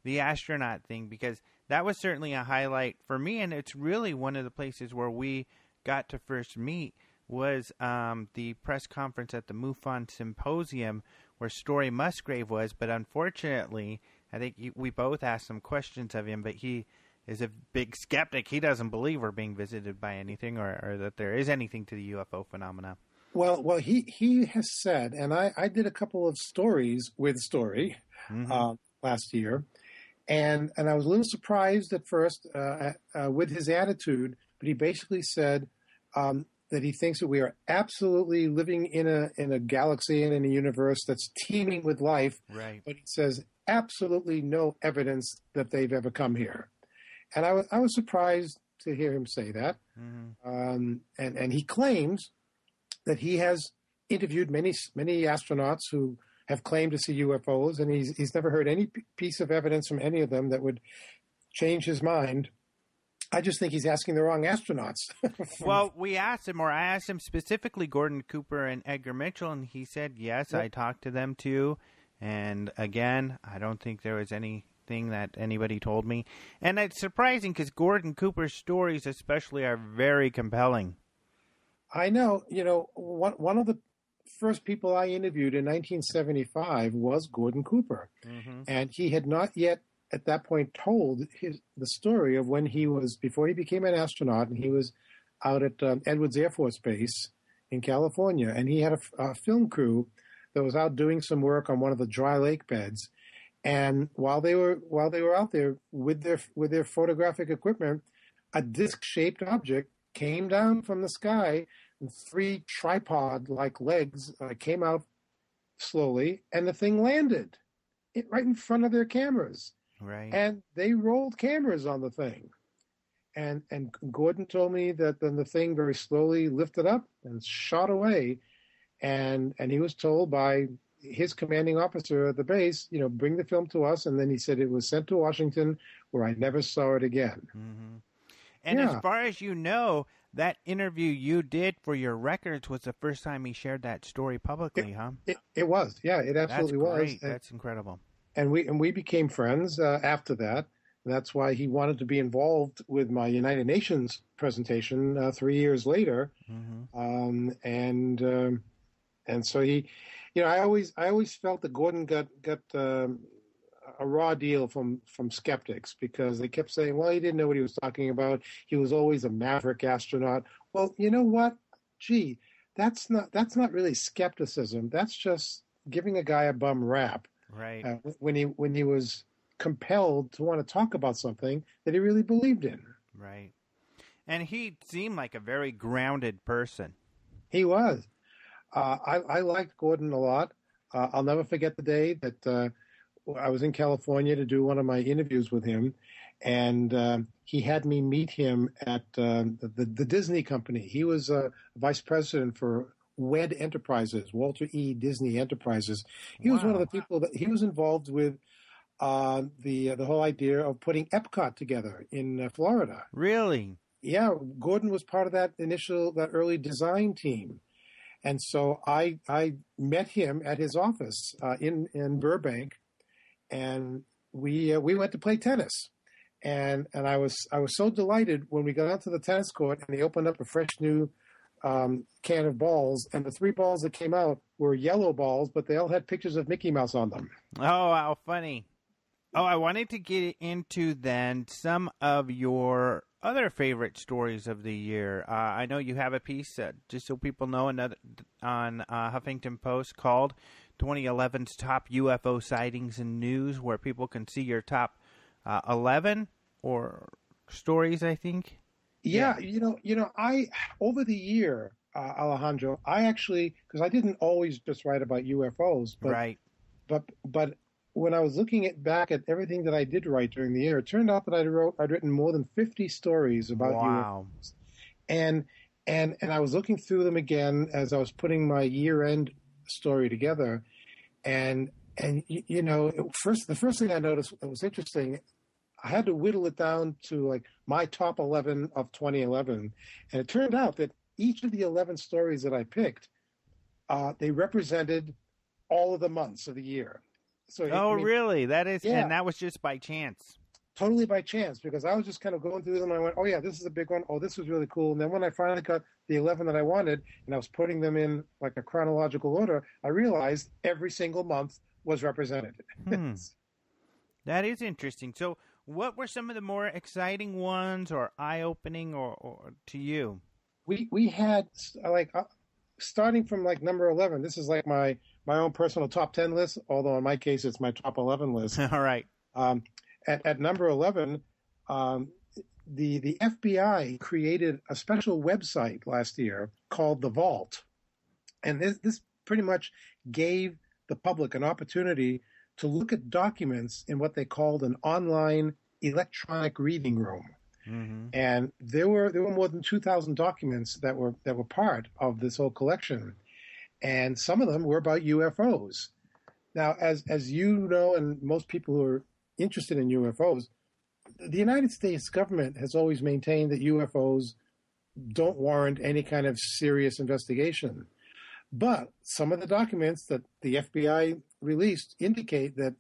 [SPEAKER 2] the astronaut thing, because that was certainly a highlight for me, and it's really one of the places where we got to first meet was the press conference at the MUFON Symposium where Story Musgrave was, but unfortunately, I think we both asked some questions of him, but he is a big skeptic. He doesn't believe we're being visited by anything or that there is anything to the UFO phenomena.
[SPEAKER 4] Well, he has said, and I did a couple of stories with Story last year, and I was a little surprised at first with his attitude, but he basically said that he thinks that we are absolutely living in a galaxy and in a universe that's teeming with life.
[SPEAKER 2] Right.
[SPEAKER 4] But he says absolutely no evidence that they've ever come here. And I was surprised to hear him say that. Mm-hmm. And he claims that he has interviewed many astronauts who have claimed to see UFOs, and he's never heard any piece of evidence from any of them that would change his mind. I just think he's asking the wrong astronauts.
[SPEAKER 2] Well, I asked him specifically Gordon Cooper and Edgar Mitchell, and he said, yes, I talked to them too. And again, I don't think there was anything that anybody told me. And it's surprising because Gordon Cooper's stories especially are very compelling.
[SPEAKER 4] I know. One of the first people I interviewed in 1975 was Gordon Cooper. Mm-hmm. And he had not yet at that point told the story of when before he became an astronaut, and he was out at Edwards Air Force Base in California, and he had a film crew that was out doing some work on one of the dry lake beds. And while they were out there with their photographic equipment, a disc-shaped object came down from the sky, and 3 tripod-like legs came out slowly, and the thing landed right in front of their cameras.
[SPEAKER 2] Right.
[SPEAKER 4] And they rolled cameras on the thing. And Gordon told me that then the thing very slowly lifted up and shot away. And he was told by his commanding officer at the base, bring the film to us. And then he said it was sent to Washington, where I never saw it again.
[SPEAKER 2] Mm-hmm. And as far as you know, that interview you did for your records was the first time he shared that story publicly, huh?
[SPEAKER 4] It was. Yeah, it absolutely was.
[SPEAKER 2] Great. That's incredible.
[SPEAKER 4] And we became friends after that. That's why he wanted to be involved with my United Nations presentation 3 years later. Mm-hmm. And so he, I always felt that Gordon got a raw deal from skeptics, because they kept saying, well, he didn't know what he was talking about. He was always a maverick astronaut. Well, you know what? Gee, that's not really skepticism. That's just giving a guy a bum rap.
[SPEAKER 2] Right.
[SPEAKER 4] When he was compelled to want to talk about something that he really believed in.
[SPEAKER 2] Right. And he seemed like a very grounded person.
[SPEAKER 4] He was. I liked Gordon a lot. I'll never forget the day that I was in California to do one of my interviews with him, and he had me meet him at the Disney company. He was vice president for WED Enterprises, Walter E. Disney Enterprises. He was one of the people that he was involved with the whole idea of putting Epcot together in Florida.
[SPEAKER 2] Really?
[SPEAKER 4] Yeah, Gordon was part of that early design team. And so I met him at his office in Burbank, and we went to play tennis. And I was so delighted when we got out to the tennis court and they opened up a fresh new can of balls, and the 3 balls that came out were yellow balls, but they all had pictures of Mickey Mouse on them.
[SPEAKER 2] Oh, how funny. Oh, I wanted to get into then some of your other favorite stories of the year. I know you have a piece, just so people know, on Huffington Post called 2011's Top UFO Sightings and News, where people can see your top 11 or stories, I think.
[SPEAKER 4] Yeah, I over the year, Alejandro, I actually, because I didn't always just write about UFOs, but
[SPEAKER 2] right.
[SPEAKER 4] But when I was looking back at everything that I did write during the year, it turned out that I'd written more than 50 stories about UFOs, and I was looking through them again as I was putting my year-end story together, and the first thing I noticed that was interesting, I had to whittle it down to like my top 11 of 2011. And it turned out that each of the 11 stories that I picked, they represented all of the months of the year. So,
[SPEAKER 2] really? That is,
[SPEAKER 4] yeah.
[SPEAKER 2] And that was just by chance.
[SPEAKER 4] Totally by chance, because I was just kind of going through them and I went, oh yeah, this is a big one. Oh, this was really cool. And then when I finally got the 11 that I wanted and I was putting them in like a chronological order, I realized every single month was represented.
[SPEAKER 2] That is interesting. So what were some of the more exciting ones or eye-opening or to you?
[SPEAKER 4] We had starting from like number 11. This is like my own personal top 10 list, although in my case it's my top 11 list.
[SPEAKER 2] All right.
[SPEAKER 4] At number 11, the FBI created a special website last year called The Vault, and this pretty much gave the public an opportunity to look at documents in what they called an online electronic reading room. Mm-hmm. And there were more than 2,000 documents that were part of this whole collection, and some of them were about UFOs. Now, as you know, and most people who are interested in UFOs, the United States government has always maintained that UFOs don't warrant any kind of serious investigation. But some of the documents that the FBI released indicate that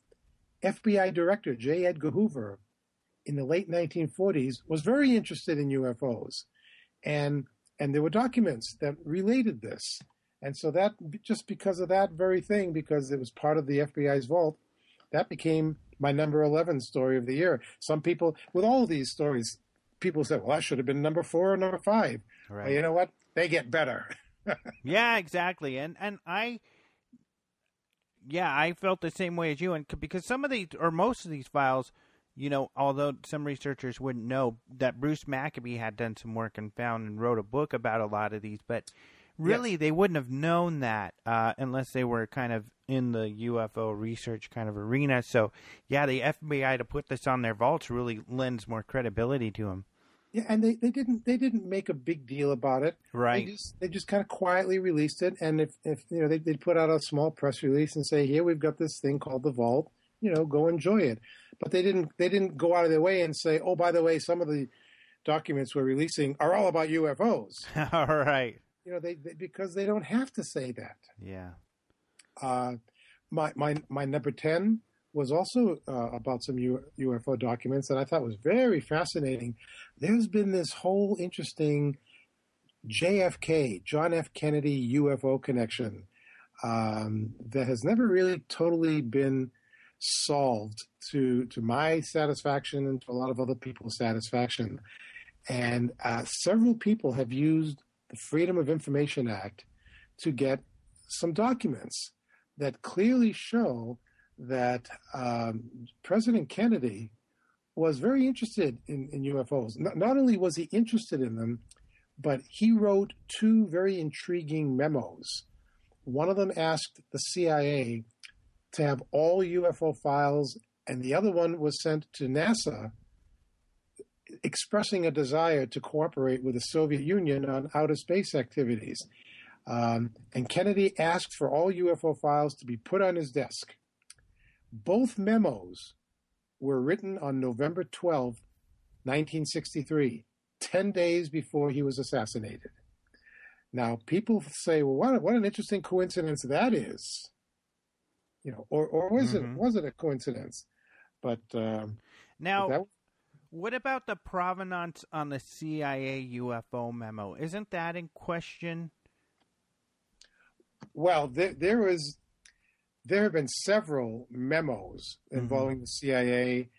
[SPEAKER 4] FBI Director J. Edgar Hoover in the late 1940s was very interested in UFOs. And there were documents that related this. And so that, just because of that very thing, because it was part of the FBI's vault, that became my number 11 story of the year. Some people, with all of these stories, people say, well, that should have been number 4 or number 5.
[SPEAKER 2] Right.
[SPEAKER 4] Well, you know what? They get better.
[SPEAKER 2] Yeah, exactly. And I felt the same way as you. And because some of these, or most of these files, although some researchers wouldn't know that Bruce Maccabee had done some work and found and wrote a book about a lot of these, but really they wouldn't have known that unless they were kind of in the UFO research kind of arena. So, yeah, the FBI to put this on their vaults really lends more credibility to them.
[SPEAKER 4] Yeah, and they didn't make a big deal about it.
[SPEAKER 2] Right.
[SPEAKER 4] They just kind of quietly released it, and if they'd put out a small press release and say, here, we've got this thing called the Vault, go enjoy it. But they didn't go out of their way and say, oh, by the way, some of the documents we're releasing are all about UFOs.
[SPEAKER 2] All right.
[SPEAKER 4] Because they don't have to say that.
[SPEAKER 2] Yeah.
[SPEAKER 4] My number 10 was also about some UFO documents that I thought was very fascinating. There's been this whole interesting JFK, John F. Kennedy UFO connection that has never really totally been solved to my satisfaction and to a lot of other people's satisfaction. And several people have used the Freedom of Information Act to get some documents that clearly show that President Kennedy was very interested in UFOs. Not only was he interested in them, but he wrote 2 very intriguing memos. One of them asked the CIA to have all UFO files, and the other one was sent to NASA expressing a desire to cooperate with the Soviet Union on outer space activities. And Kennedy asked for all UFO files to be put on his desk. Both memos were written on November 12, 1963, 10 days before he was assassinated. Now, people say, well, what an interesting coincidence that is. or was it a coincidence? But
[SPEAKER 2] now,
[SPEAKER 4] that,
[SPEAKER 2] what about the provenance on the CIA UFO memo? Isn't that in question?
[SPEAKER 4] well, there have been several memos involving the CIA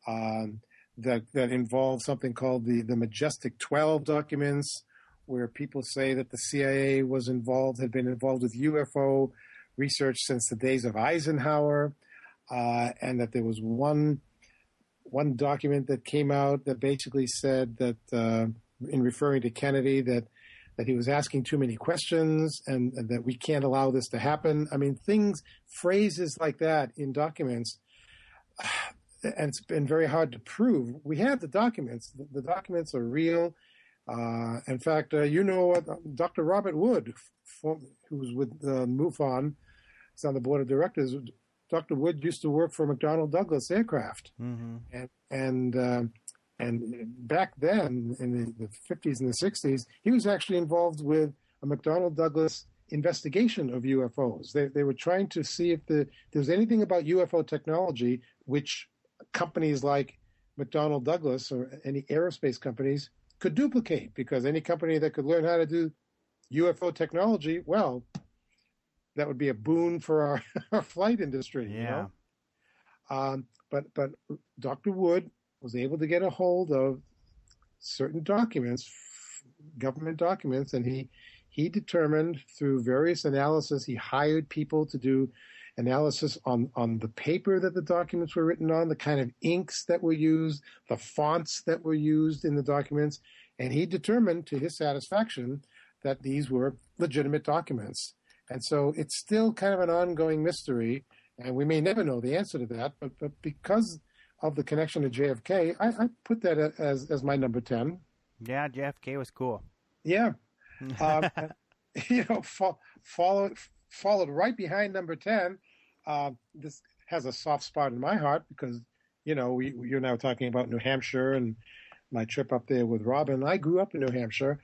[SPEAKER 4] that involve something called the Majestic 12 documents, where people say that the CIA had been involved with UFO research since the days of Eisenhower, and that there was one document that came out that basically said that, in referring to Kennedy, that he was asking too many questions and that we can't allow this to happen. I mean, phrases like that in documents, and it's been very hard to prove. We have the documents. The documents are real. In fact, Dr. Robert Wood, who's with MUFON, he's on the board of directors. Dr. Wood used to work for McDonnell Douglas Aircraft, and back then in the 50s and the 60s, he was actually involved with a McDonnell Douglas investigation of UFOs. They were trying to see if there was anything about UFO technology which companies like McDonnell Douglas or any aerospace companies could duplicate, because any company that could learn how to do UFO technology, well, that would be a boon for our flight industry.
[SPEAKER 2] Yeah.
[SPEAKER 4] But Dr. Wood was able to get a hold of certain documents, government documents, and he determined through various analysis, he hired people to do analysis on the paper that the documents were written on, the kind of inks that were used, the fonts that were used in the documents, and he determined to his satisfaction that these were legitimate documents. And so it's still kind of an ongoing mystery, and we may never know the answer to that, but because of the connection to JFK, I put that as my number 10.
[SPEAKER 2] Yeah, JFK was cool.
[SPEAKER 4] Yeah. Followed right behind number 10. This has a soft spot in my heart because, you're now talking about New Hampshire and my trip up there with Robin. I grew up in New Hampshire,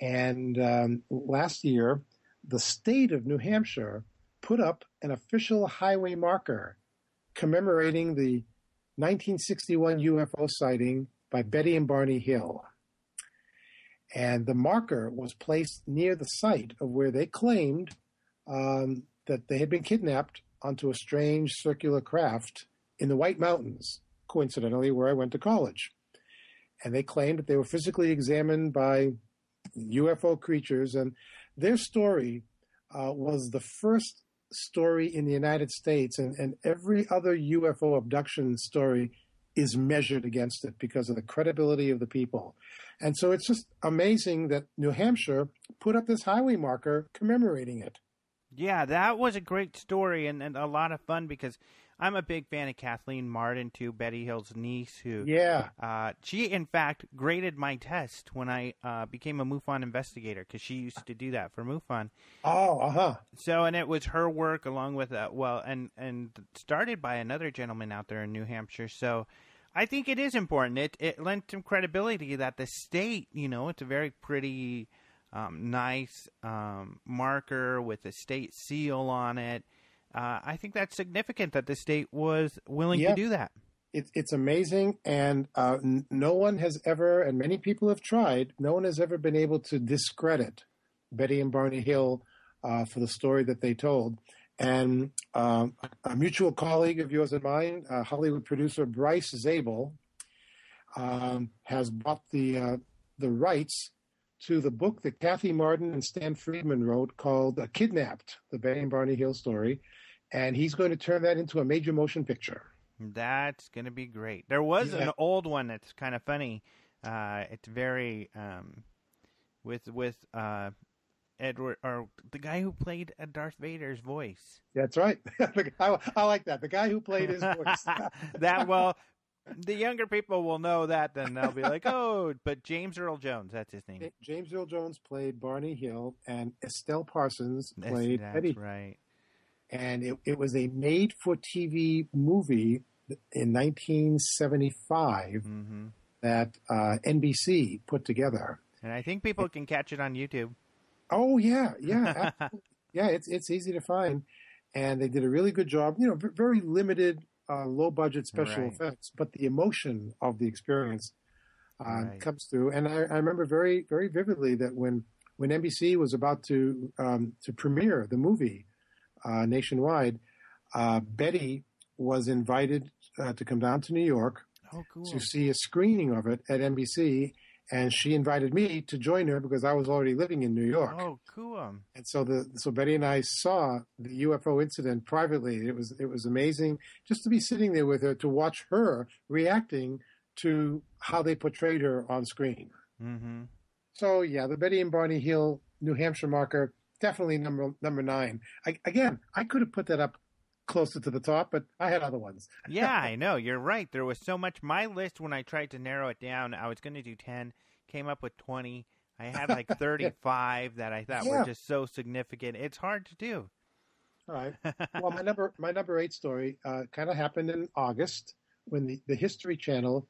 [SPEAKER 4] and last year, the state of New Hampshire put up an official highway marker commemorating the 1961 UFO sighting by Betty and Barney Hill. And the marker was placed near the site of where they claimed that they had been kidnapped onto a strange circular craft in the White Mountains, coincidentally where I went to college. And they claimed that they were physically examined by UFO creatures, and their story was the first story in the United States, and every other UFO abduction story is measured against it because of the credibility of the people. And so it's just amazing that New Hampshire put up this highway marker commemorating it.
[SPEAKER 2] Yeah, that was a great story and a lot of fun because I'm a big fan of Kathleen Martin, too, Betty Hill's niece, who she, in fact, graded my test when I became a MUFON investigator because she used to do that for MUFON.
[SPEAKER 4] Oh, uh-huh.
[SPEAKER 2] So, and it was her work along with, and started by another gentleman out there in New Hampshire. So I think it is important. It lent some credibility that the state, it's a very pretty, nice marker with a state seal on it. I think that's significant that the state was willing to do that.
[SPEAKER 4] It's amazing, and no one has ever, and many people have tried, no one has ever been able to discredit Betty and Barney Hill for the story that they told. And a mutual colleague of yours and mine, Hollywood producer Bryce Zabel, has bought the rights to the book that Kathy Martin and Stan Friedman wrote called Kidnapped, the Betty and Barney Hill story. And he's going to turn that into a major motion picture.
[SPEAKER 2] That's going to be great. There was an old one that's kind of funny. It's very, with Edward, or the guy who played Darth Vader's voice.
[SPEAKER 4] That's right. I like that. The guy who played his voice.
[SPEAKER 2] The younger people will know that, then they'll be like, oh, but James Earl Jones, that's his name.
[SPEAKER 4] James Earl Jones played Barney Hill, and Estelle Parsons played Betty.
[SPEAKER 2] That's right.
[SPEAKER 4] And it was a made-for-TV movie in 1975 that NBC put together.
[SPEAKER 2] And I think people can catch it on YouTube.
[SPEAKER 4] Oh, yeah, absolutely. Yeah, it's easy to find. and they did a really good job. Very limited, low-budget special effects, but the emotion of the experience comes through. And I remember very, very vividly that when NBC was about to premiere the movie nationwide, Betty was invited to come down to New York to see a screening of it at NBC, and she invited me to join her because I was already living in New York.
[SPEAKER 2] Oh, cool!
[SPEAKER 4] And so Betty and I saw the UFO incident privately. It was amazing just to be sitting there with her, to watch her reacting to how they portrayed her on screen.
[SPEAKER 2] Mm-hmm.
[SPEAKER 4] So yeah, the Betty and Barney Hill New Hampshire marker, definitely number 9. I could have put that up closer to the top, but I had other ones.
[SPEAKER 2] Yeah, I know. You're right. There was so much. My list, when I tried to narrow it down, I was going to do 10, came up with 20. I had like 35 that I thought were just so significant. It's hard to do.
[SPEAKER 4] All right. Well, my number 8 story kind of happened in August when the History Channel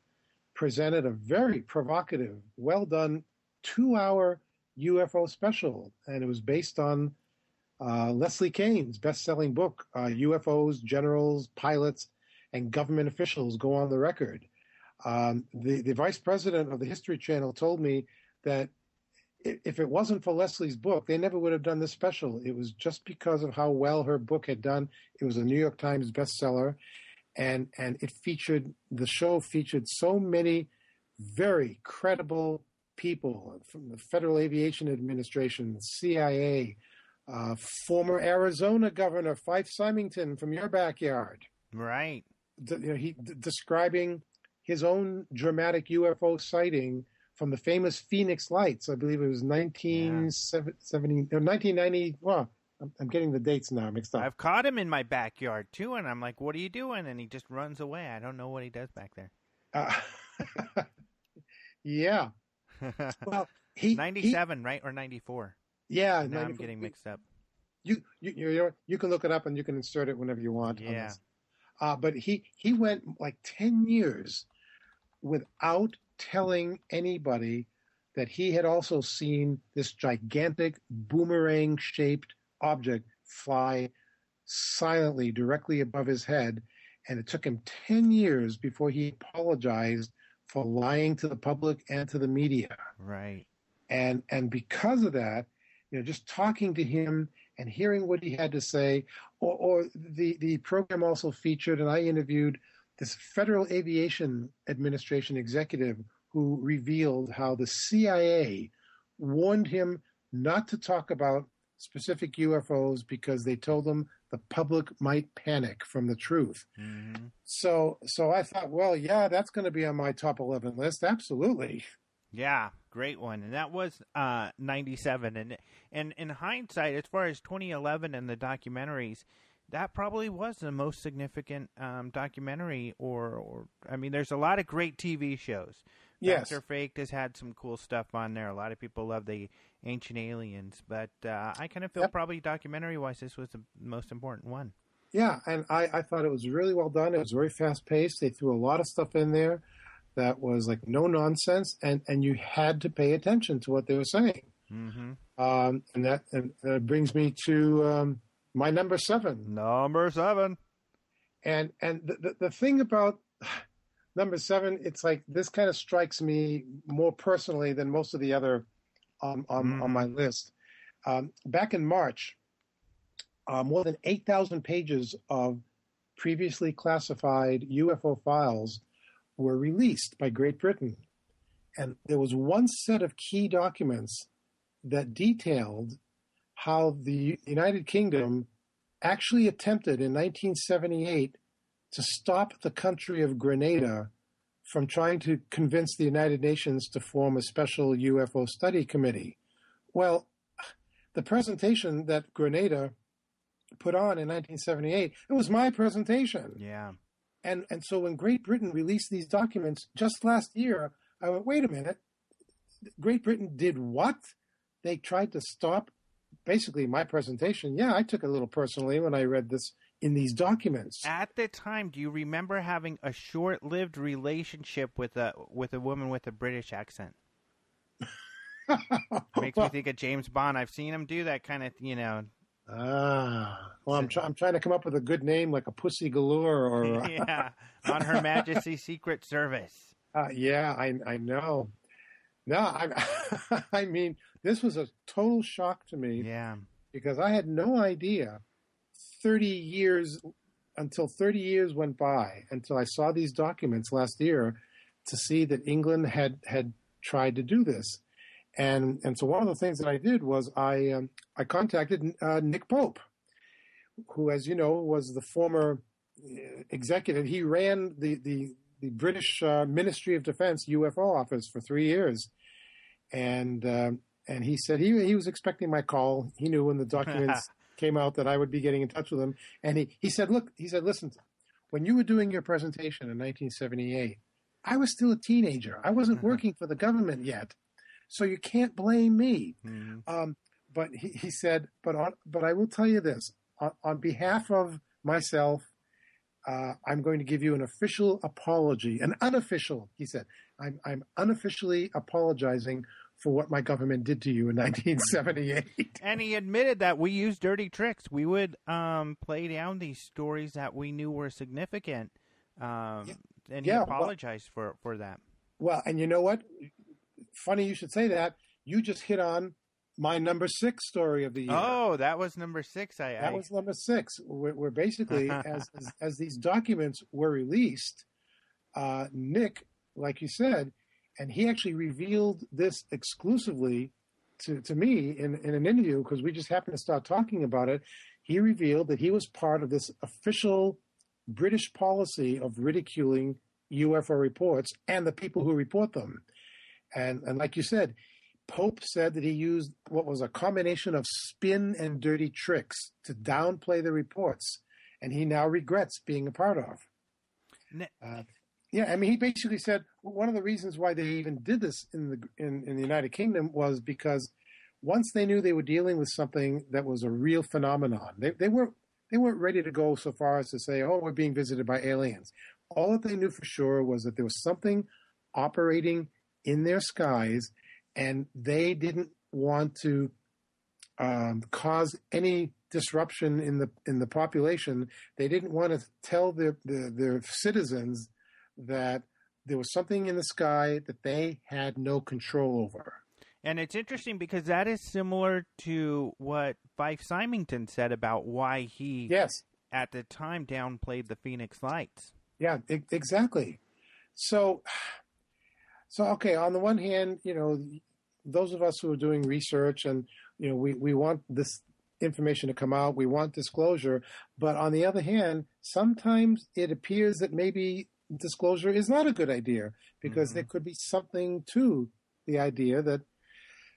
[SPEAKER 4] presented a very provocative, well-done 2-hour UFO special, and it was based on Leslie Kane's best-selling book, UFOs, Generals, Pilots, and Government Officials Go on the Record. The vice president of the History Channel told me that if it wasn't for Leslie's book, they never would have done this special. It was just because of how well her book had done. It was a New York Times bestseller, and the show featured so many very credible people from the Federal Aviation Administration, the CIA, former Arizona Governor Fife Symington from your backyard.
[SPEAKER 2] Right.
[SPEAKER 4] He describing his own dramatic UFO sighting from the famous Phoenix Lights. I believe it was 1990. Well, I'm getting the dates now mixed up.
[SPEAKER 2] I've caught him in my backyard too, and I'm like, "What are you doing?" And he just runs away. I don't know what he does back there.
[SPEAKER 4] Yeah. Well,
[SPEAKER 2] 97, right, or 94?
[SPEAKER 4] Yeah,
[SPEAKER 2] now I'm getting mixed up.
[SPEAKER 4] You can look it up and you can insert it whenever you want.
[SPEAKER 2] Yeah.
[SPEAKER 4] But he went like 10 years without telling anybody that he had also seen this gigantic boomerang-shaped object fly silently directly above his head, and it took him 10 years before he apologized for lying to the public and to the media.
[SPEAKER 2] Right.
[SPEAKER 4] And because of that, just talking to him and hearing what he had to say, or the program also featured, and I interviewed this Federal Aviation Administration executive who revealed how the CIA warned him not to talk about specific UFOs because they told him the public might panic from the truth. Mm-hmm. So I thought, well, yeah, that's going to be on my top 11 list. Absolutely.
[SPEAKER 2] Yeah, great one. And that was 97. And in hindsight, as far as 2011 and the documentaries, that probably was the most significant documentary. Or I mean, there's a lot of great TV shows.
[SPEAKER 4] Yes.
[SPEAKER 2] Dr. Faked has had some cool stuff on there. A lot of people love the Ancient Aliens. But I kind of feel probably documentary-wise, this was the most important one.
[SPEAKER 4] Yeah, and I thought it was really well done. It was very fast-paced. They threw a lot of stuff in there that was like no nonsense, and you had to pay attention to what they were saying. Mm-hmm. And that brings me to my number 7.
[SPEAKER 2] Number 7.
[SPEAKER 4] And the thing about number 7, it's like this kind of strikes me more personally than most of the other on my list. Back in March, more than 8,000 pages of previously classified UFO files were released by Great Britain. And there was one set of key documents that detailed how the United Kingdom actually attempted in 1978 to stop the country of Grenada from trying to convince the United Nations to form a special UFO study committee. Well, the presentation that Grenada put on in 1978, it was my presentation.
[SPEAKER 2] Yeah.
[SPEAKER 4] And so when Great Britain released these documents just last year, I went, wait a minute, Great Britain did what? They tried to stop basically my presentation. Yeah, I took it a little personally when I read this in these documents.
[SPEAKER 2] At the time, do you remember having a short-lived relationship with a woman with a British accent? Makes me think of James Bond. I've seen him do that kind of,
[SPEAKER 4] Well, I'm trying to come up with a good name like a Pussy Galore or
[SPEAKER 2] yeah, on Her Majesty's Secret Service.
[SPEAKER 4] Yeah, I know. No, I mean, this was a total shock to me.
[SPEAKER 2] Yeah.
[SPEAKER 4] Because I had no idea 30 years went by until I saw these documents last year to see that England had tried to do this. And so one of the things that I did was I contacted Nick Pope, who, as you know, was the former executive. He ran the British Ministry of Defense UFO office for 3 years. And he said he was expecting my call. He knew when the documents came out that I would be getting in touch with him. And he said, listen, when you were doing your presentation in 1978, I was still a teenager. I wasn't working for the government yet. So you can't blame me. Mm-hmm. But he said, but I will tell you this, on behalf of myself, I'm going to give you an official apology, an unofficial, he said, I'm unofficially apologizing for what my government did to you in 1978.
[SPEAKER 2] And he admitted that we used dirty tricks. We would play down these stories that we knew were significant. And he apologized for that.
[SPEAKER 4] Well, and you know what? Funny you should say that. You just hit on my number 6 story of the year.
[SPEAKER 2] Oh, that was number 6. That
[SPEAKER 4] was number 6. Where basically, as these documents were released, Nick, like you said, and he actually revealed this exclusively to me in an interview because we just happened to start talking about it. He revealed that he was part of this official British policy of ridiculing UFO reports and the people who report them. And like you said, Pope said that he used what was a combination of spin and dirty tricks to downplay the reports, and he now regrets being a part of. Yeah, I mean, he basically said one of the reasons why they even did this in the United Kingdom was because once they knew they were dealing with something that was a real phenomenon, they weren't ready to go so far as to say, "Oh, we're being visited by aliens." All that they knew for sure was that there was something operating in their skies, and they didn't want to cause any disruption in the population. They didn't want to tell their citizens that there was something in the sky that they had no control over.
[SPEAKER 2] And it's interesting because that is similar to what Fife Symington said about why he, at the time, downplayed the Phoenix Lights.
[SPEAKER 4] Yeah, exactly. So okay, on the one hand, those of us who are doing research and, we want this information to come out, we want disclosure, but on the other hand, sometimes it appears that maybe disclosure is not a good idea because there could be something to the idea that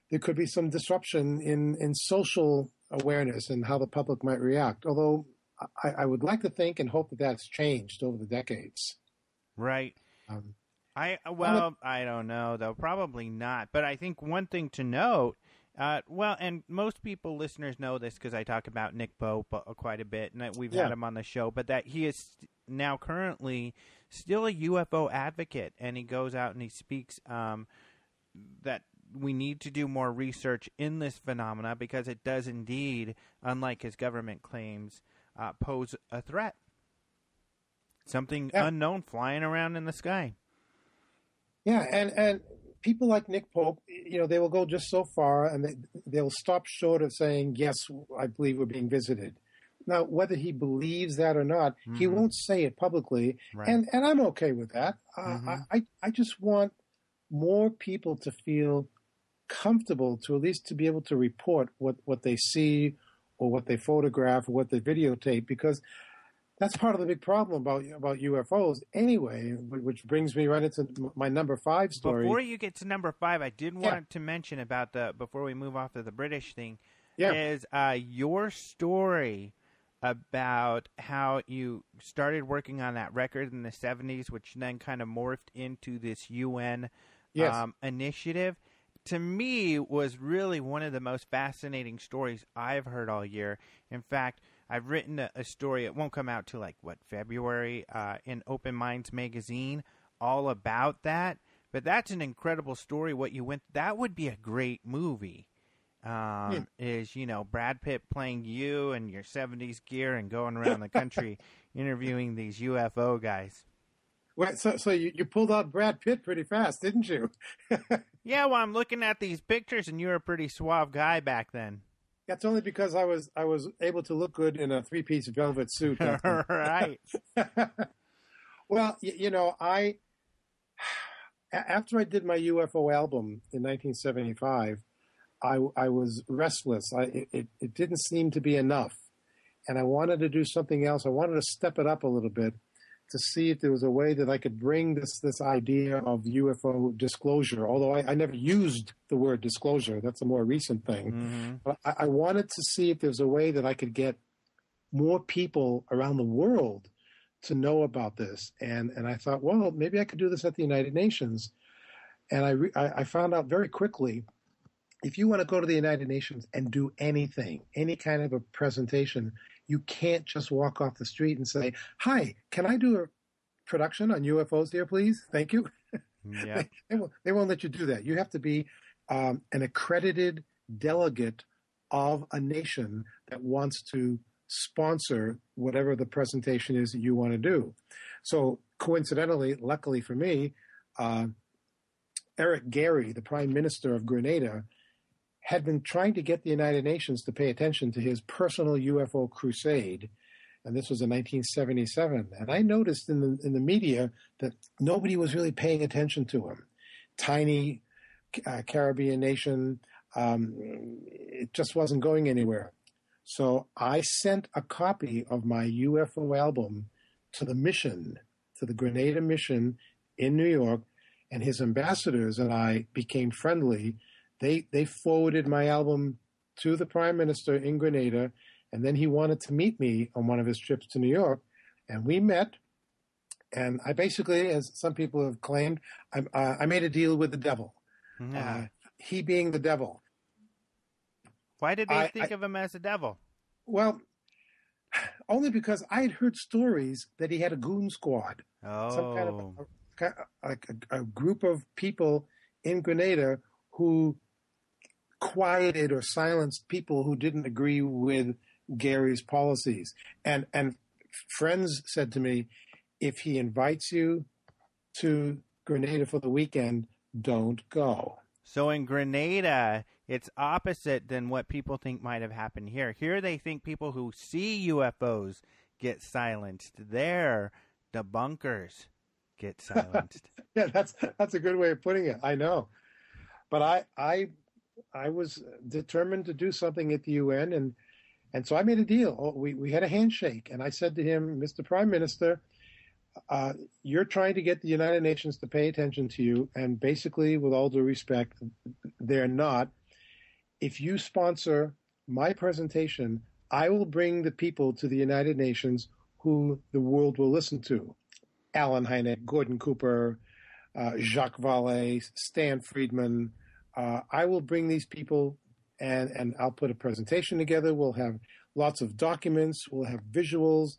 [SPEAKER 4] there could be some disruption in social awareness and how the public might react. Although I would like to think and hope that that's changed over the decades.
[SPEAKER 2] Right. I don't know, though. Probably not. But I think one thing to note, and most people, listeners, know this because I talk about Nick Pope quite a bit, and we've had him on the show, but that he is now currently still a UFO advocate, and he goes out and he speaks that we need to do more research in this phenomena because it does indeed, unlike his government claims, pose a threat. Something unknown flying around in the sky.
[SPEAKER 4] Yeah, and people like Nick Pope, they will go just so far, and they'll stop short of saying, yes, I believe we're being visited. Now, whether he believes that or not, he won't say it publicly, and I'm okay with that. I just want more people to feel comfortable to at least to be able to report what they see or what they photograph or what they videotape, because that's part of the big problem about UFOs anyway, which brings me right into my number 5 story.
[SPEAKER 2] Before you get to number 5, I did want to mention about before we move off to the British thing, is your story about how you started working on that record in the 70s, which then kind of morphed into this UN initiative. To me, was really one of the most fascinating stories I've heard all year. In fact, I've written a story, it won't come out till February, in Open Minds magazine, all about that. But that's an incredible story, what you went, that would be a great movie. is, Brad Pitt playing you in your 70s gear and going around the country interviewing these UFO guys.
[SPEAKER 4] Well, so you pulled out Brad Pitt pretty fast, didn't you?
[SPEAKER 2] Yeah, well, I'm looking at these pictures, and you were a pretty suave guy back then.
[SPEAKER 4] That's only because I was able to look good in a 3-piece velvet suit.
[SPEAKER 2] Right.
[SPEAKER 4] Well, after I did my UFO album in 1975, I was restless. It didn't seem to be enough, and I wanted to do something else. I wanted to step it up a little bit to see if there was a way that I could bring this idea of UFO disclosure, although I never used the word disclosure. That's a more recent thing.
[SPEAKER 2] Mm-hmm.
[SPEAKER 4] But I wanted to see if there's a way that I could get more people around the world to know about this. And I thought, well, maybe I could do this at the United Nations. And I found out very quickly, if you want to go to the United Nations and do anything, any kind of a presentation, you can't just walk off the street and say, "Hi, can I do a production on UFOs here, please? Thank you."
[SPEAKER 2] Yeah.
[SPEAKER 4] They won't let you do that. You have to be an accredited delegate of a nation that wants to sponsor whatever the presentation is that you want to do. So coincidentally, luckily for me, Eric Gary, the Prime Minister of Grenada, had been trying to get the United Nations to pay attention to his personal UFO crusade, and this was in 1977. And I noticed in the media that nobody was really paying attention to him. Tiny Caribbean nation, it just wasn't going anywhere. So I sent a copy of my UFO album to the mission, to the Grenada mission in New York, and his ambassadors and I became friendly. They forwarded my album to the Prime Minister in Grenada, and then he wanted to meet me on one of his trips to New York, and we met. And I basically, as some people have claimed, I made a deal with the devil.
[SPEAKER 2] Yeah.
[SPEAKER 4] He being the devil.
[SPEAKER 2] Why did they think of him as a devil?
[SPEAKER 4] Well, only because I had heard stories that he had a goon squad.
[SPEAKER 2] Oh.
[SPEAKER 4] Some kind of a group of people in Grenada who quieted or silenced people who didn't agree with Gary's policies. And friends said to me, if he invites you to Grenada for the weekend, don't go.
[SPEAKER 2] So in Grenada, it's opposite than what people think might have happened here. Here they think people who see UFOs get silenced. There, debunkers get silenced.
[SPEAKER 4] Yeah, that's a good way of putting it. I know. But I was determined to do something at the UN, and so I made a deal. We had a handshake, and I said to him, Mr. Prime Minister, you're trying to get the United Nations to pay attention to you, and basically, with all due respect, they're not. If you sponsor my presentation, I will bring the people to the United Nations who the world will listen to. Alan Hynek, Gordon Cooper, Jacques Vallée, Stan Friedman. I will bring these people and I'll put a presentation together. We'll have lots of documents. We'll have visuals.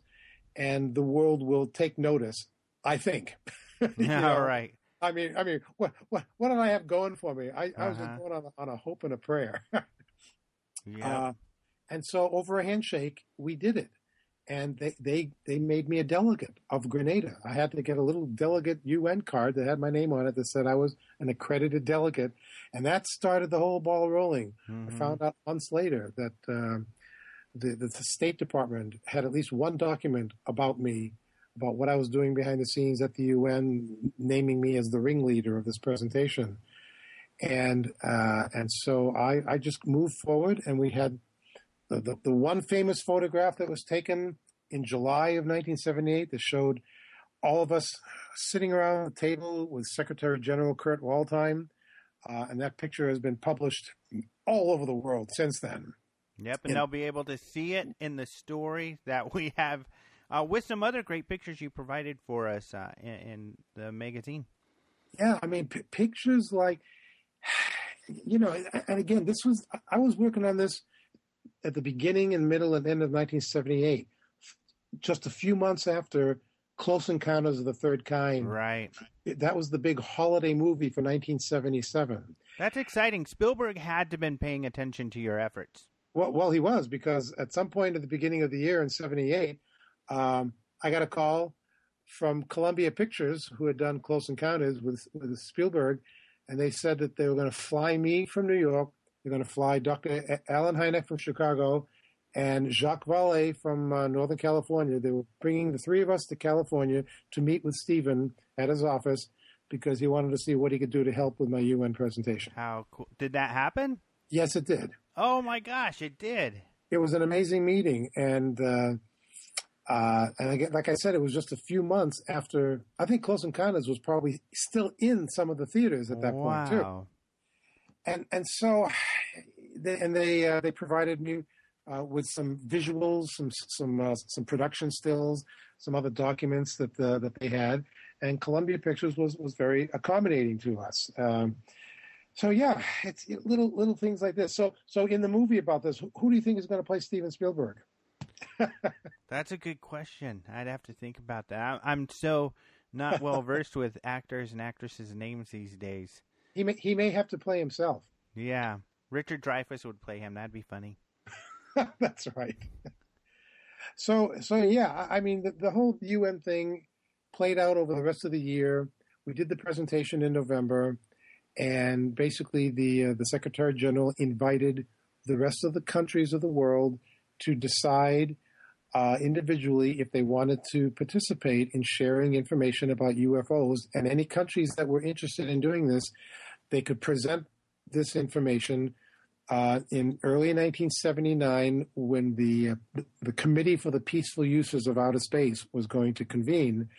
[SPEAKER 4] And the world will take notice, I think.
[SPEAKER 2] All right.
[SPEAKER 4] I mean, what did I have going for me? I was just going on a hope and a prayer.
[SPEAKER 2] Yeah.
[SPEAKER 4] And so over a handshake, we did it. And they made me a delegate of Grenada. I had to get a little delegate UN card that had my name on it that said I was an accredited delegate. And that started the whole ball rolling. Mm-hmm. I found out months later that the State Department had at least one document about me, about what I was doing behind the scenes at the UN, naming me as the ringleader of this presentation. And so I just moved forward, and we had the one famous photograph that was taken in July of 1978 that showed all of us sitting around the table with Secretary General Kurt Waldheim, and that picture has been published all over the world since then.
[SPEAKER 2] Yep, and they'll be able to see it in the story that we have with some other great pictures you provided for us in the magazine.
[SPEAKER 4] Yeah, I mean, pictures like, and again, I was working on this at the beginning and middle and end of 1978, just a few months after Close Encounters of the Third Kind.
[SPEAKER 2] Right.
[SPEAKER 4] That was the big holiday movie for 1977.
[SPEAKER 2] That's exciting. Spielberg had to have been paying attention to your efforts.
[SPEAKER 4] Well, he was, because at some point at the beginning of the year in 78, I got a call from Columbia Pictures, who had done Close Encounters with Spielberg, and they said that they were going to fly me from New York. They're going to fly Dr. Alan Hynek from Chicago and Jacques Vallée from Northern California. They were bringing the three of us to California to meet with Stephen at his office because he wanted to see what he could do to help with my UN presentation.
[SPEAKER 2] How cool. Did that happen?
[SPEAKER 4] Yes, it did.
[SPEAKER 2] Oh, my gosh, it did.
[SPEAKER 4] It was an amazing meeting, and again, like I said, it was just a few months after. I think Close Encounters was probably still in some of the theaters at that point too. And so, they provided me with some visuals, some production stills, some other documents that they had, and Columbia Pictures was very accommodating to us. So yeah, it's little things like this. So in the movie about this, who do you think is going to play Steven Spielberg?
[SPEAKER 2] That's a good question. I'd have to think about that. I'm so not well versed with actors and actresses' names these days.
[SPEAKER 4] He may have to play himself.
[SPEAKER 2] Yeah, Richard Dreyfuss would play him. That'd be funny.
[SPEAKER 4] That's right. So yeah, I mean the whole UN thing played out over the rest of the year. We did the presentation in November, and basically the Secretary General invited the rest of the countries of the world to decide individually if they wanted to participate in sharing information about UFOs. And any countries that were interested in doing this, they could present this information in early 1979 when the Committee for the Peaceful Uses of Outer Space was going to convene.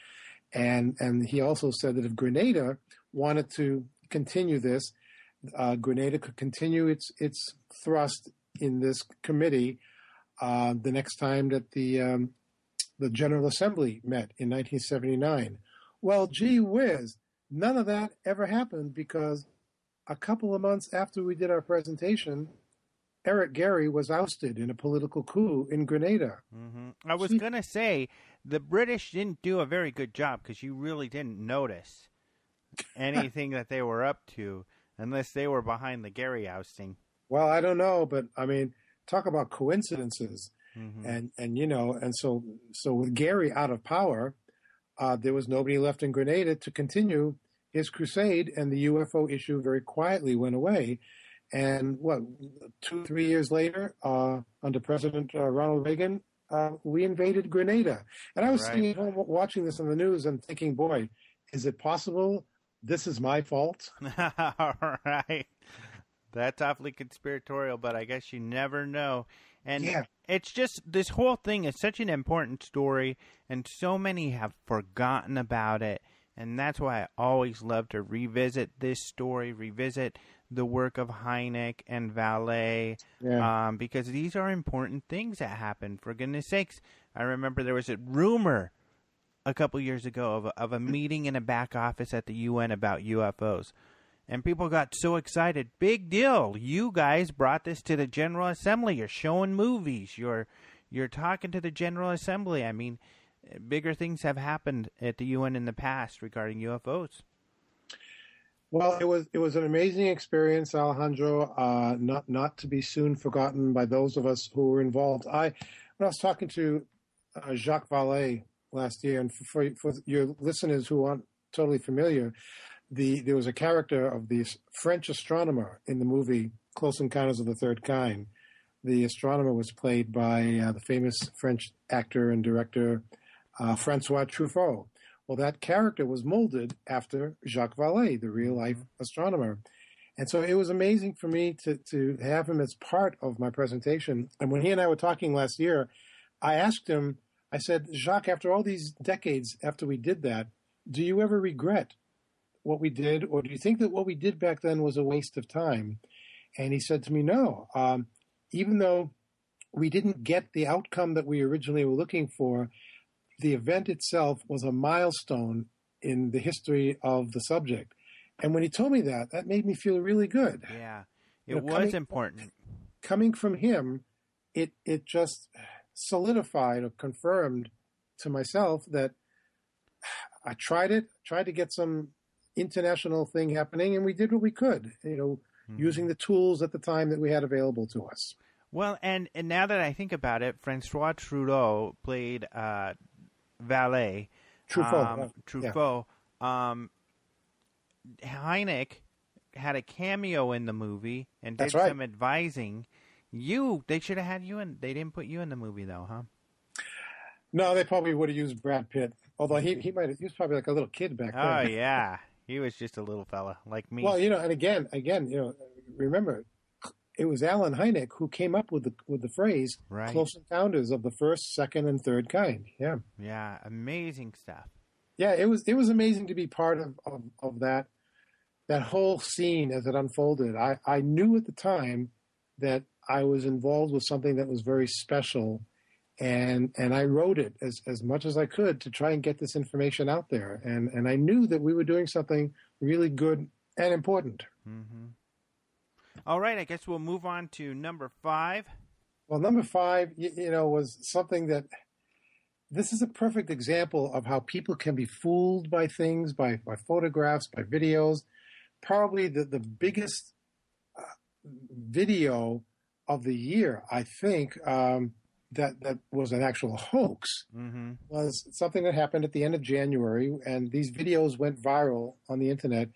[SPEAKER 4] And he also said that if Grenada wanted to continue this, Grenada could continue its thrust in this committee the next time that the General Assembly met in 1979. Well, gee whiz, none of that ever happened because a couple of months after we did our presentation, Eric Gary was ousted in a political coup in Grenada.
[SPEAKER 2] Mm-hmm. I was going to say, the British didn't do a very good job because you really didn't notice anything that they were up to unless they were behind the Gary ousting.
[SPEAKER 4] Well, I don't know, but I mean, talk about coincidences. Mm-hmm. And so with Gary out of power, there was nobody left in Grenada to continue his crusade, and the UFO issue very quietly went away. And 2-3 years later, under President Ronald Reagan, we invaded Grenada. And I was sitting at home watching this on the news and thinking, boy, is it possible this is my fault?
[SPEAKER 2] All right. That's awfully conspiratorial, but I guess you never know. And it's just, this whole thing is such an important story, and so many have forgotten about it. And that's why I always love to revisit this story, revisit the work of Hynek and Vallée, because these are important things that happen. For goodness sakes, I remember there was a rumor a couple years ago of a meeting in a back office at the UN about UFOs. And people got so excited. Big deal. You guys brought this to the General Assembly. You're showing movies. You're talking to the General Assembly. I mean, bigger things have happened at the UN in the past regarding UFOs.
[SPEAKER 4] Well, it was an amazing experience, Alejandro, not to be soon forgotten by those of us who were involved. When I was talking to Jacques Vallée last year, and for your listeners who aren't totally familiar, there was a character of the French astronomer in the movie Close Encounters of the Third Kind. The astronomer was played by the famous French actor and director Francois Truffaut. Well, that character was molded after Jacques Vallée, the real-life astronomer. And so it was amazing for me to have him as part of my presentation. And when he and I were talking last year, I asked him, I said, Jacques, after all these decades after we did that, do you ever regret what we did, or do you think that what we did back then was a waste of time? And he said to me, no. Even though we didn't get the outcome that we originally were looking for, the event itself was a milestone in the history of the subject. And when he told me that made me feel really good.
[SPEAKER 2] Yeah, it was important.
[SPEAKER 4] Coming from him, it just solidified or confirmed to myself that I tried to get some international thing happening, and we did what we could, using the tools at the time that we had available to us.
[SPEAKER 2] Well, and now that I think about it, Francois Trudeau played valet. Truffaut.
[SPEAKER 4] Yeah.
[SPEAKER 2] Hynek had a cameo in the movie and did
[SPEAKER 4] That's right.
[SPEAKER 2] some advising. They should have had you in. They didn't put you in the movie, though, huh?
[SPEAKER 4] No, they probably would have used Brad Pitt. Although he was probably like a little kid back then.
[SPEAKER 2] Oh yeah, he was just a little fella like me.
[SPEAKER 4] Well, and again, remember, it was Alan Hynek who came up with the phrase
[SPEAKER 2] Right.
[SPEAKER 4] "close encounters of the first, second, and third kind." Yeah.
[SPEAKER 2] Yeah, amazing stuff.
[SPEAKER 4] Yeah, it was amazing to be part of that whole scene as it unfolded. I knew at the time that I was involved with something that was very special, and I wrote it as much as I could to try and get this information out there. And I knew that we were doing something really good and important.
[SPEAKER 2] Mm-hmm. All right, I guess we'll move on to number 5.
[SPEAKER 4] Well, number 5, was something that. This is a perfect example of how people can be fooled by things, by photographs, by videos. Probably the biggest video of the year, I think, that was an actual hoax, was something that happened at the end of January, and these videos went viral on the internet,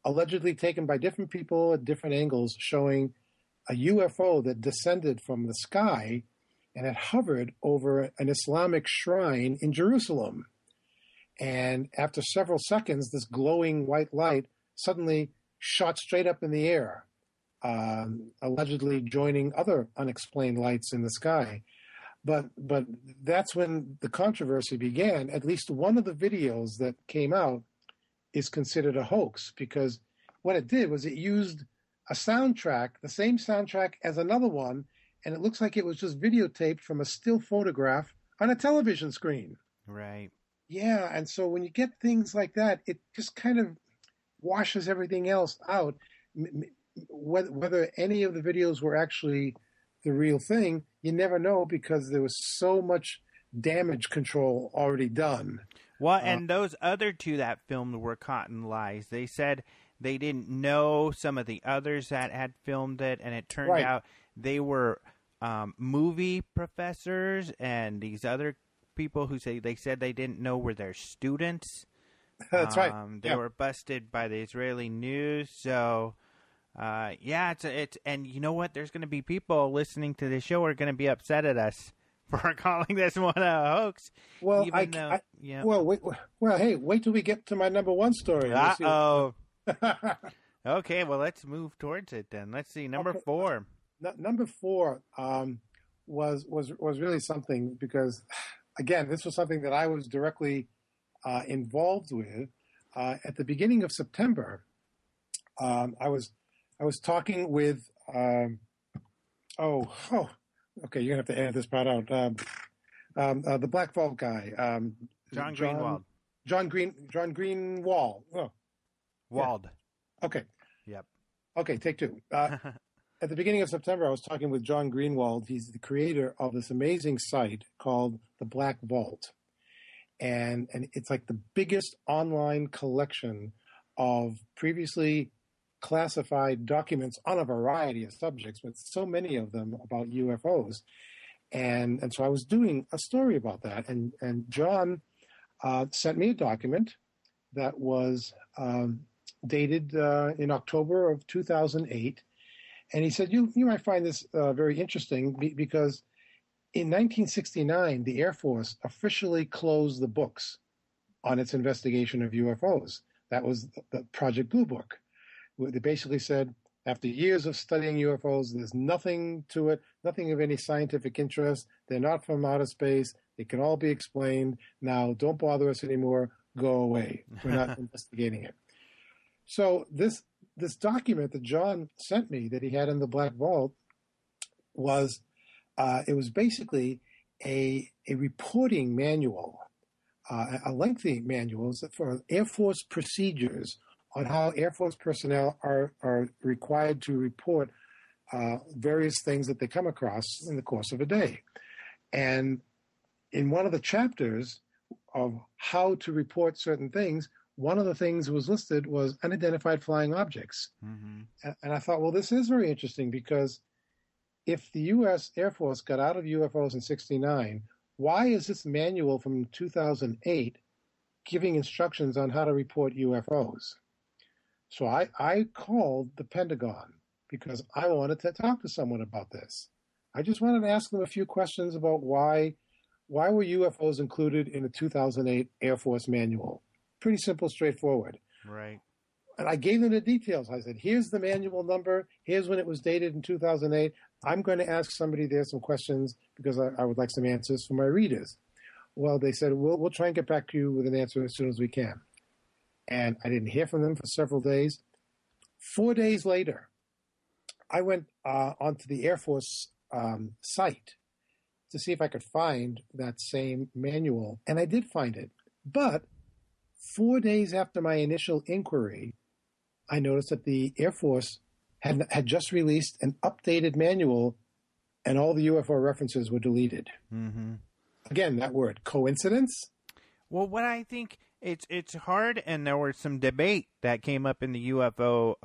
[SPEAKER 4] allegedly taken by different people at different angles, showing a UFO that descended from the sky and had hovered over an Islamic shrine in Jerusalem. And after several seconds, this glowing white light suddenly shot straight up in the air, allegedly joining other unexplained lights in the sky. But that's when the controversy began. At least one of the videos that came out is considered a hoax, because what it did was it used a soundtrack, the same soundtrack as another one, and it looks like it was just videotaped from a still photograph on a television screen.
[SPEAKER 2] Right.
[SPEAKER 4] Yeah, and so when you get things like that, it just kind of washes everything else out. Whether any of the videos were actually the real thing, you never know, because there was so much damage control already done.
[SPEAKER 2] Well, and those other 2 that filmed were caught in lies. They said they didn't know some of the others that had filmed it, and it turned out they were movie professors, and these other people who they said they didn't know were their students.
[SPEAKER 4] That's right.
[SPEAKER 2] They were busted by the Israeli news. So, it's and you know what? There's going to be people listening to this show who are going to be upset at us for calling this one a hoax.
[SPEAKER 4] Well, hey, wait till we get to my number 1 story.
[SPEAKER 2] Uh-oh. Okay, well, let's move towards it then. Let's see, number 4.
[SPEAKER 4] Number 4 was really something, because, again, this was something that I was directly involved with. At the beginning of September, I was talking with okay, you're gonna have to edit this part out. The Black Vault guy,
[SPEAKER 2] John Greenwald.
[SPEAKER 4] John Greenwald. Oh.
[SPEAKER 2] Wald.
[SPEAKER 4] Yeah. Okay.
[SPEAKER 2] Yep.
[SPEAKER 4] Okay, take 2. At the beginning of September, I was talking with John Greenwald. He's the creator of this amazing site called the Black Vault. And it's like the biggest online collection of previously classified documents on a variety of subjects, but so many of them about UFOs. And so I was doing a story about that. And John sent me a document that was dated in October of 2008. And he said, you might find this very interesting because in 1969, the Air Force officially closed the books on its investigation of UFOs. That was the Project Blue Book. They basically said, after years of studying UFOs, there's nothing to it, nothing of any scientific interest. They're not from outer space. They can all be explained. Now, don't bother us anymore. Go away. We're not investigating it. So this document that John sent me that he had in the Black Vault was it was basically a reporting manual, a lengthy manual for Air Force procedures on how Air Force personnel are required to report various things that they come across in the course of a day. And in one of the chapters of how to report certain things, one of the things that was listed was unidentified flying objects.
[SPEAKER 2] Mm-hmm.
[SPEAKER 4] And I thought, well, this is very interesting, because if the U.S. Air Force got out of UFOs in 1969, why is this manual from 2008 giving instructions on how to report UFOs? So I called the Pentagon because I wanted to talk to someone about this. I just wanted to ask them a few questions about why were UFOs included in the 2008 Air Force manual? Pretty simple, straightforward.
[SPEAKER 2] Right.
[SPEAKER 4] And I gave them the details. I said, here's the manual number. Here's when it was dated in 2008. I'm going to ask somebody there some questions because I would like some answers for my readers. Well, they said, we'll try and get back to you with an answer as soon as we can. And I didn't hear from them for several days. 4 days later, I went onto the Air Force site to see if I could find that same manual. And I did find it. But 4 days after my initial inquiry, I noticed that the Air Force had just released an updated manual, and all the UFO references were deleted.
[SPEAKER 2] Mm-hmm.
[SPEAKER 4] Again, that word, coincidence?
[SPEAKER 2] Well, what I think it's hard, and there was some debate that came up in the UFO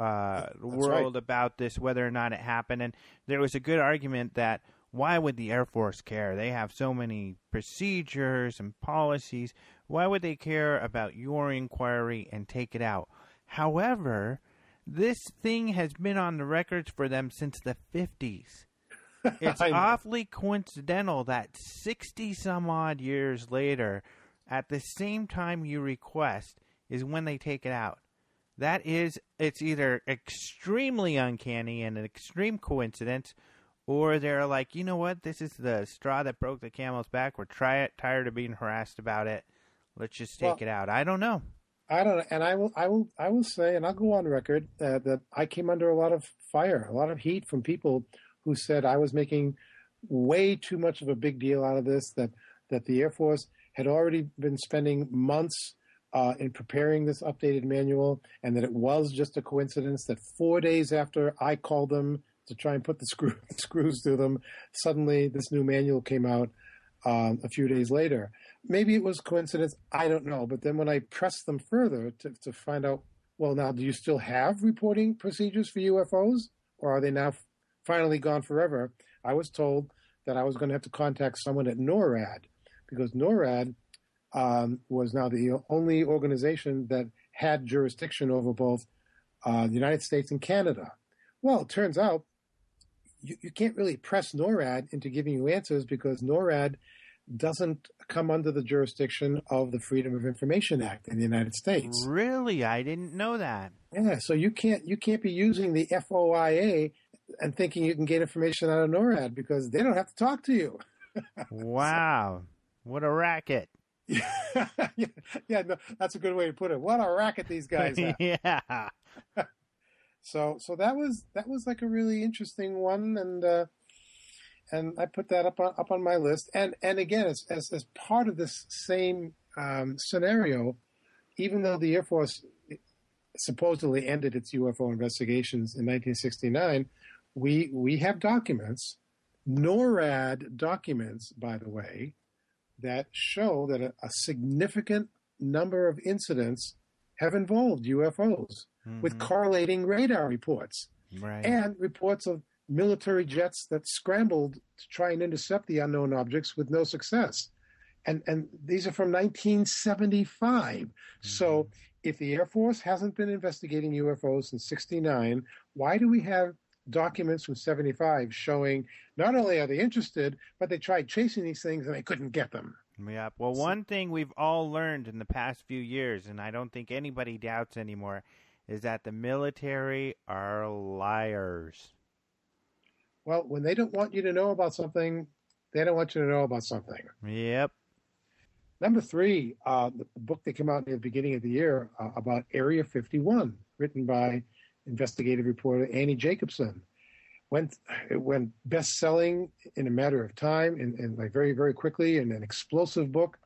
[SPEAKER 2] world about this, whether or not it happened, and there was a good argument that why would the Air Force care? They have so many procedures and policies. Why would they care about your inquiry and take it out? However, this thing has been on the records for them since the 50s. It's awfully coincidental that 60-some-odd years later, at the same time you request, is when they take it out. It's either extremely uncanny and an extreme coincidence, or they're like, you know what, this is the straw that broke the camel's back. We're tired of being harassed about it. Let's just take it out. I don't know.
[SPEAKER 4] I don't know, and I will say, and I'll go on record that I came under a lot of fire, a lot of heat from people who said I was making way too much of a big deal out of this. That the Air Force had already been spending months in preparing this updated manual, and that it was just a coincidence that 4 days after I called them to try and put the screws through them, suddenly this new manual came out a few days later. Maybe it was coincidence, I don't know. But then when I pressed them further to find out, well, now, do you still have reporting procedures for UFOs? Or are they now finally gone forever? I was told that I was going to have to contact someone at NORAD, because NORAD was now the only organization that had jurisdiction over both the United States and Canada. Well, it turns out you can't really press NORAD into giving you answers, because NORAD doesn't come under the jurisdiction of the Freedom of Information Act in the United States.
[SPEAKER 2] Really? I didn't know that.
[SPEAKER 4] Yeah, so you can't be using the FOIA and thinking you can get information out of NORAD, because they don't have to talk to you.
[SPEAKER 2] Wow. What a racket.
[SPEAKER 4] Yeah, no, that's a good way to put it. What a racket these guys have.
[SPEAKER 2] Yeah.
[SPEAKER 4] So that was like a really interesting one, and I put that up on my list. And again, as part of this same scenario, even though the Air Force supposedly ended its UFO investigations in 1969, we have documents, NORAD documents, by the way, that show that a significant number of incidents have involved UFOs, with correlating radar reports, and reports of military jets that scrambled to try and intercept the unknown objects with no success. And these are from 1975. So if the Air Force hasn't been investigating UFOs since 1969, why do we have documents from 75 showing not only are they interested, but they tried chasing these things and they couldn't get them?
[SPEAKER 2] Yeah. Well, one thing we've all learned in the past few years, and I don't think anybody doubts anymore, is that the military are liars.
[SPEAKER 4] Well, when they don't want you to know about something, they don't want you to know about something.
[SPEAKER 2] Yep.
[SPEAKER 4] Number 3, the book that came out in the beginning of the year about Area 51, written by investigative reporter Annie Jacobson. It went best-selling in a matter of time, and like very, very quickly, in an explosive book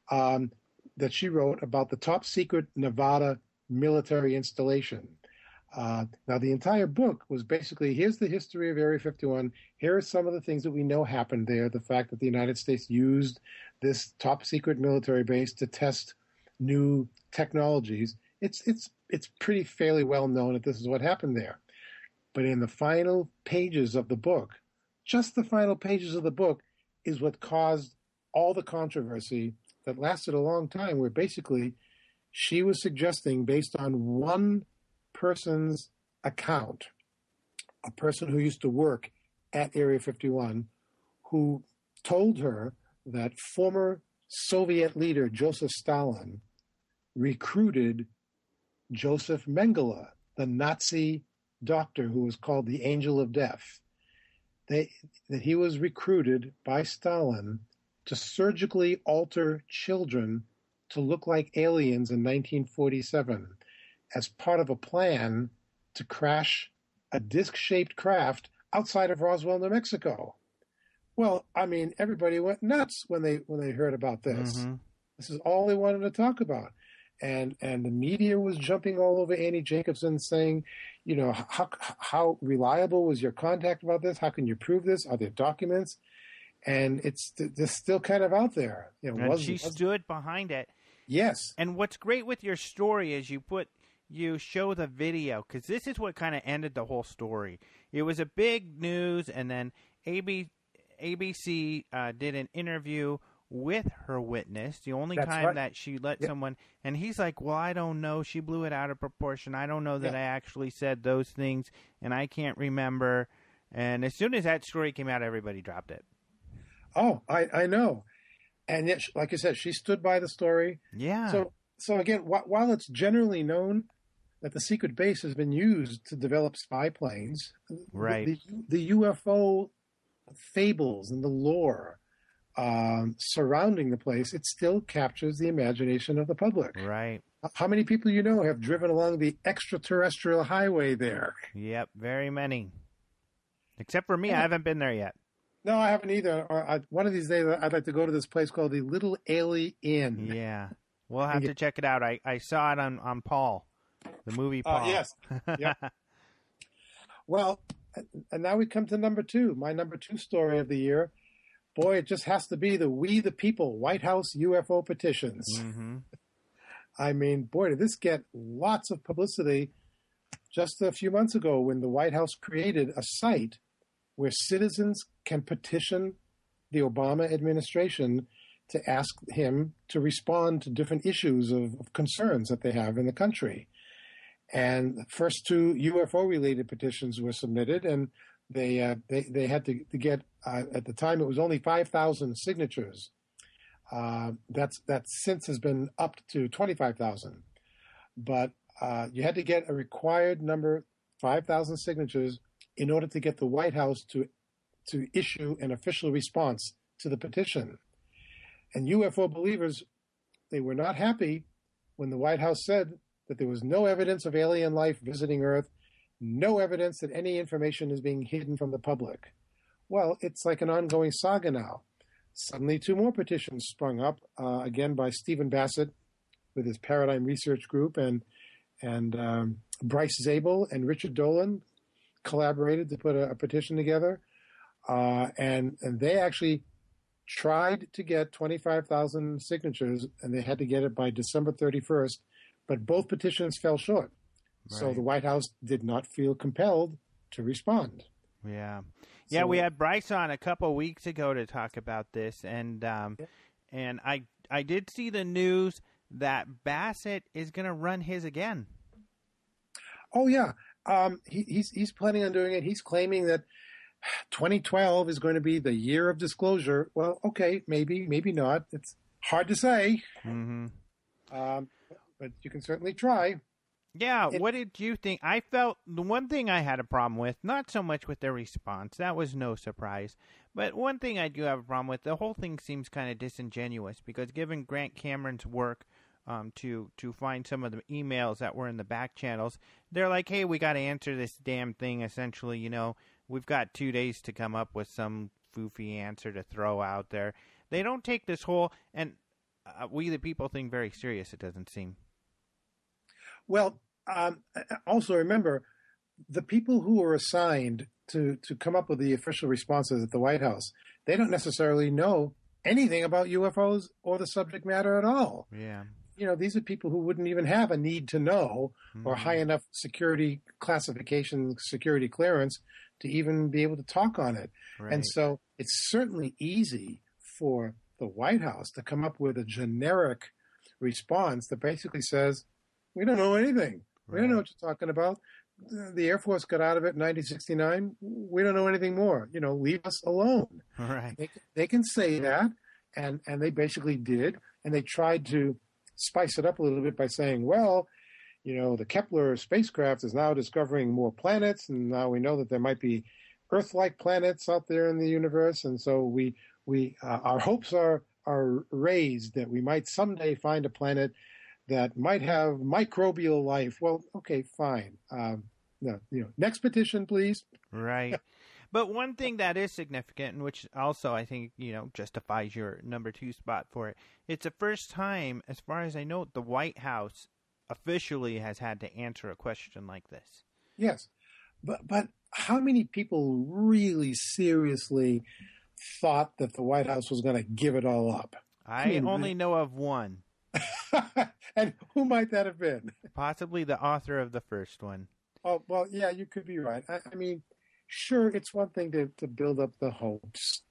[SPEAKER 4] that she wrote about the top-secret Nevada military installation. Now, the entire book was basically, here's the history of Area 51. Here are some of the things that we know happened there. The fact that the United States used this top secret military base to test new technologies. It's pretty fairly well known that this is what happened there. But in the final pages of the book, just the final pages of the book is what caused all the controversy that lasted a long time, where basically she was suggesting, based on one person's account, a person who used to work at Area 51, who told her that former Soviet leader Joseph Stalin recruited Joseph Mengele, the Nazi doctor who was called the Angel of Death. That he was recruited by Stalin to surgically alter children to look like aliens in 1947 as part of a plan to crash a disc-shaped craft outside of Roswell, New Mexico. Well, I mean, everybody went nuts when they heard about this. Mm-hmm. This is all they wanted to talk about. And the media was jumping all over Annie Jacobson saying, you know, how reliable was your contact about this? How can you prove this? Are there documents? And it's still kind of out there. You know,
[SPEAKER 2] and she stood behind it.
[SPEAKER 4] Yes.
[SPEAKER 2] And what's great with your story is you show the video, because this is what kind of ended the whole story. It was a big news, and then ABC did an interview with her witness, the only time that she let someone, and he's like, well, I don't know, she blew it out of proportion, I don't know that I actually said those things, and I can't remember. And as soon as that story came out, everybody dropped it.
[SPEAKER 4] Oh, I know. And yet, like I said, she stood by the story.
[SPEAKER 2] Yeah.
[SPEAKER 4] So again, while it's generally known that the secret base has been used to develop spy planes,
[SPEAKER 2] right?
[SPEAKER 4] The UFO fables and the lore surrounding the place, it still captures the imagination of the public.
[SPEAKER 2] Right.
[SPEAKER 4] How many people you know have driven along the extraterrestrial highway there?
[SPEAKER 2] Yep, very many. Except for me, I haven't been there yet.
[SPEAKER 4] No, I haven't either. One of these days, I'd like to go to this place called the Little Ailey Inn.
[SPEAKER 2] Yeah. We'll have to check it out. I saw it on Paul, the movie Paul.
[SPEAKER 4] Yes. Yep. Well, and now we come to number two, my number two story of the year. Boy, it just has to be the We the People White House UFO petitions. Mm-hmm. I mean, boy, did this get lots of publicity just a few months ago when the White House created a site where citizens can petition the Obama administration to ask him to respond to different issues of concerns that they have in the country. And the first two UFO-related petitions were submitted, and they had to get, at the time, it was only 5,000 signatures. That since has been upped to 25,000. But you had to get a required number, 5,000 signatures, in order to get the White House to issue an official response to the petition. And UFO believers, they were not happy when the White House said that there was no evidence of alien life visiting Earth, no evidence that any information is being hidden from the public. Well, it's like an ongoing saga now. Suddenly, two more petitions sprung up, again by Stephen Bassett with his Paradigm Research Group, and Bryce Zabel and Richard Dolan collaborated to put a petition together, and they actually tried to get 25,000 signatures, and they had to get it by December 31st, but both petitions fell short. Right. So the White House did not feel compelled to respond.
[SPEAKER 2] Yeah. Yeah, we had Bryce on a couple of weeks ago to talk about this, and I did see the news that Bassett is going to run his again. Oh, yeah.
[SPEAKER 4] He's planning on doing it. He's claiming that 2012 is going to be the year of disclosure. Well, okay, maybe not. It's hard to say. Mm-hmm. But you can certainly try.
[SPEAKER 2] Yeah, what did you think? I felt the one thing I had a problem with, not so much with their response, that was no surprise, but one thing I do have a problem with, the whole thing seems kind of disingenuous, because given Grant Cameron's work to find some of the emails that were in the back channels, they're like, hey, we got to answer this damn thing, essentially, you know, we've got 2 days to come up with some foofy answer to throw out there. They don't take this whole, and we the people thing very serious, it doesn't seem.
[SPEAKER 4] Well, Also, remember, the people who were assigned to come up with the official responses at the White House, they don't necessarily know anything about UFOs or the subject matter at all.
[SPEAKER 2] Yeah.
[SPEAKER 4] These are people who wouldn't even have a need to know or high enough security classification, security clearance to even be able to talk on it.
[SPEAKER 2] Right.
[SPEAKER 4] And so it's certainly easy for the White House to come up with a generic response that basically says, we don't know anything. We don't know what you're talking about. The Air Force got out of it in 1969. We don't know anything more. Leave us alone.
[SPEAKER 2] Right.
[SPEAKER 4] They can say that, and they basically did. And they tried to spice it up a little bit by saying, well, the Kepler spacecraft is now discovering more planets, and now we know that there might be Earth-like planets out there in the universe, and so we our hopes are raised that we might someday find a planet that might have microbial life. Well, okay, fine. No, next petition, please.
[SPEAKER 2] Right. But one thing that is significant, and which also I think, justifies your number 2 spot for it, it's the first time, as far as I know, the White House officially has had to answer a question like this.
[SPEAKER 4] Yes. But how many people really seriously thought that the White House was going to give it all up?
[SPEAKER 2] I only know of one.
[SPEAKER 4] And who might that have been?
[SPEAKER 2] Possibly the author of the first one.
[SPEAKER 4] Oh, well, yeah, you could be right. I mean, sure, it's one thing to build up the hopes.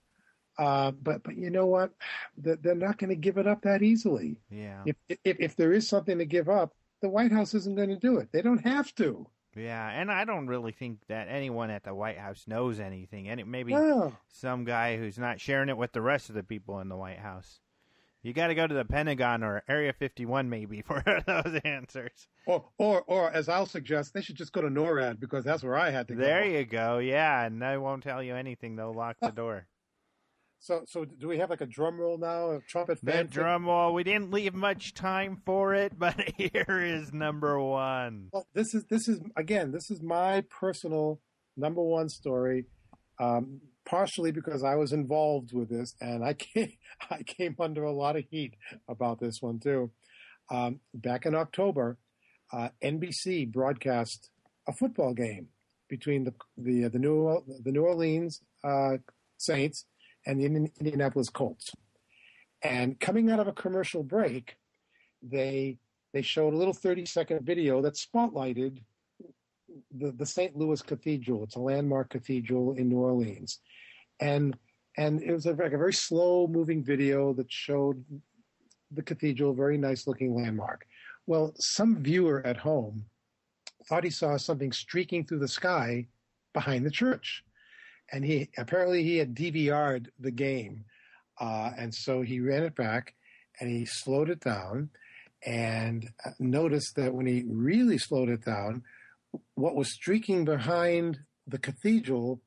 [SPEAKER 4] But you know what? They're not going to give it up that easily.
[SPEAKER 2] Yeah.
[SPEAKER 4] If there is something to give up, the White House isn't going to do it. They don't have to.
[SPEAKER 2] Yeah, and I don't really think that anyone at the White House knows anything. And maybe some guy who's not sharing it with the rest of the people in the White House. You got to go to the Pentagon or Area 51 maybe for those answers.
[SPEAKER 4] Or as I'll suggest, they should just go to NORAD because that's where I had to go.
[SPEAKER 2] There you go. Yeah, and they won't tell you anything. They'll lock the door.
[SPEAKER 4] So do we have like a drum roll now? A trumpet fan?
[SPEAKER 2] The drum roll. We didn't leave much time for it, but here is number 1.
[SPEAKER 4] Well, this is my personal number 1 story. Partially because I was involved with this, and I came under a lot of heat about this one too. Back in October, NBC broadcast a football game between the New Orleans Saints and the Indianapolis Colts. And coming out of a commercial break, they showed a little 30-second video that spotlighted the St. Louis Cathedral. It's a landmark cathedral in New Orleans. And it was like a very slow-moving video that showed the cathedral, a very nice-looking landmark. Well, some viewer at home thought he saw something streaking through the sky behind the church. And he had DVR'd the game. And so he ran it back, and he slowed it down, and noticed that when he really slowed it down, what was streaking behind the cathedral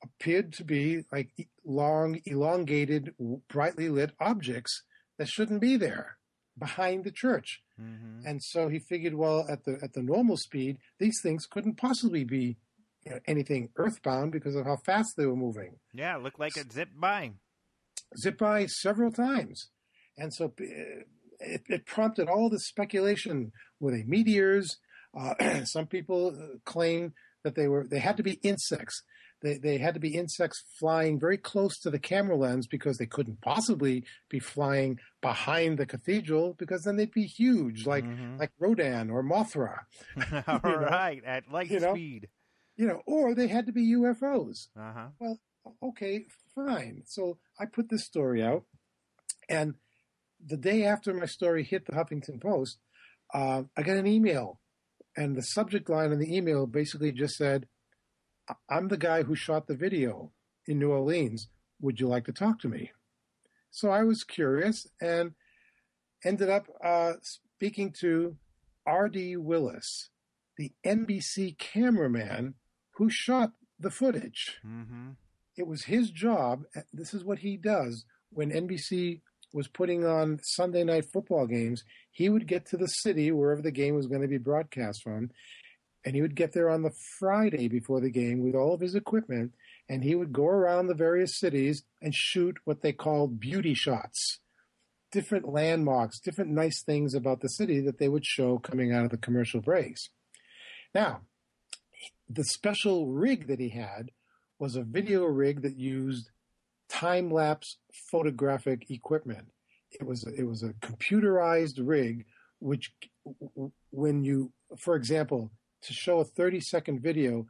[SPEAKER 4] appeared to be like long, elongated, brightly lit objects that shouldn't be there behind the church. Mm-hmm. And so he figured, well, at the normal speed, these things couldn't possibly be anything earthbound because of how fast they were moving.
[SPEAKER 2] Yeah, it looked like it zipped by.
[SPEAKER 4] Zipped by several times. And so it prompted all this speculation. Were they meteors? Some people claim that they had to be insects. They had to be insects flying very close to the camera lens because they couldn't possibly be flying behind the cathedral because then they'd be huge, like Rodan or Mothra.
[SPEAKER 2] All right, at light speed.
[SPEAKER 4] Or they had to be UFOs.
[SPEAKER 2] Uh-huh.
[SPEAKER 4] Well, okay, fine. So I put this story out, and the day after my story hit the Huffington Post, I got an email. And the subject line in the email basically just said, I'm the guy who shot the video in New Orleans. Would you like to talk to me? So I was curious and ended up speaking to R.D. Willis, the NBC cameraman who shot the footage. Mm-hmm. It was his job. This is what he does when NBC was putting on Sunday night football games. He would get to the city, wherever the game was going to be broadcast from, and he would get there on the Friday before the game with all of his equipment, and he would go around the various cities and shoot what they called beauty shots, different landmarks, different nice things about the city that they would show coming out of the commercial breaks. Now, the special rig that he had was a video rig that used time-lapse photographic equipment. It was a computerized rig, which when you, for example, to show a 30-second video,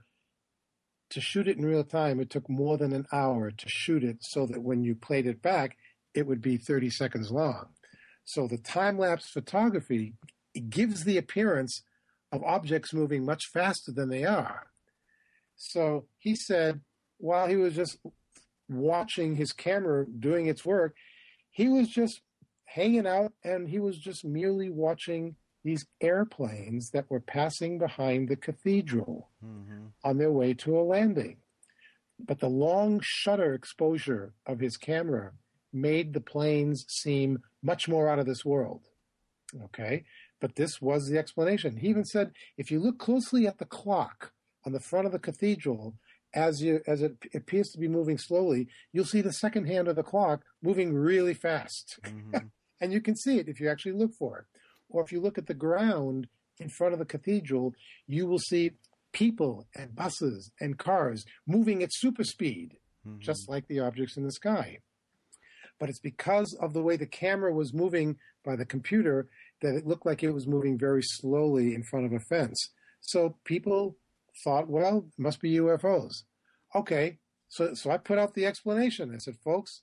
[SPEAKER 4] to shoot it in real time, it took more than an hour to shoot it so that when you played it back, it would be 30 seconds long. So the time-lapse photography, it gives the appearance of objects moving much faster than they are. So he said, while he was just watching his camera doing its work, he was just hanging out and he was just merely watching these airplanes that were passing behind the cathedral on their way to a landing. But the long shutter exposure of his camera made the planes seem much more out of this world. Okay? But this was the explanation. He even said, if you look closely at the clock on the front of the cathedral, as it appears to be moving slowly, you'll see the second hand of the clock moving really fast. And you can see it if you actually look for it. Or if you look at the ground in front of the cathedral, you will see people and buses and cars moving at super speed, just like the objects in the sky. But it's because of the way the camera was moving by the computer that it looked like it was moving very slowly in front of a fence. So people thought, well, it must be UFOs. Okay, so I put out the explanation. I said, folks,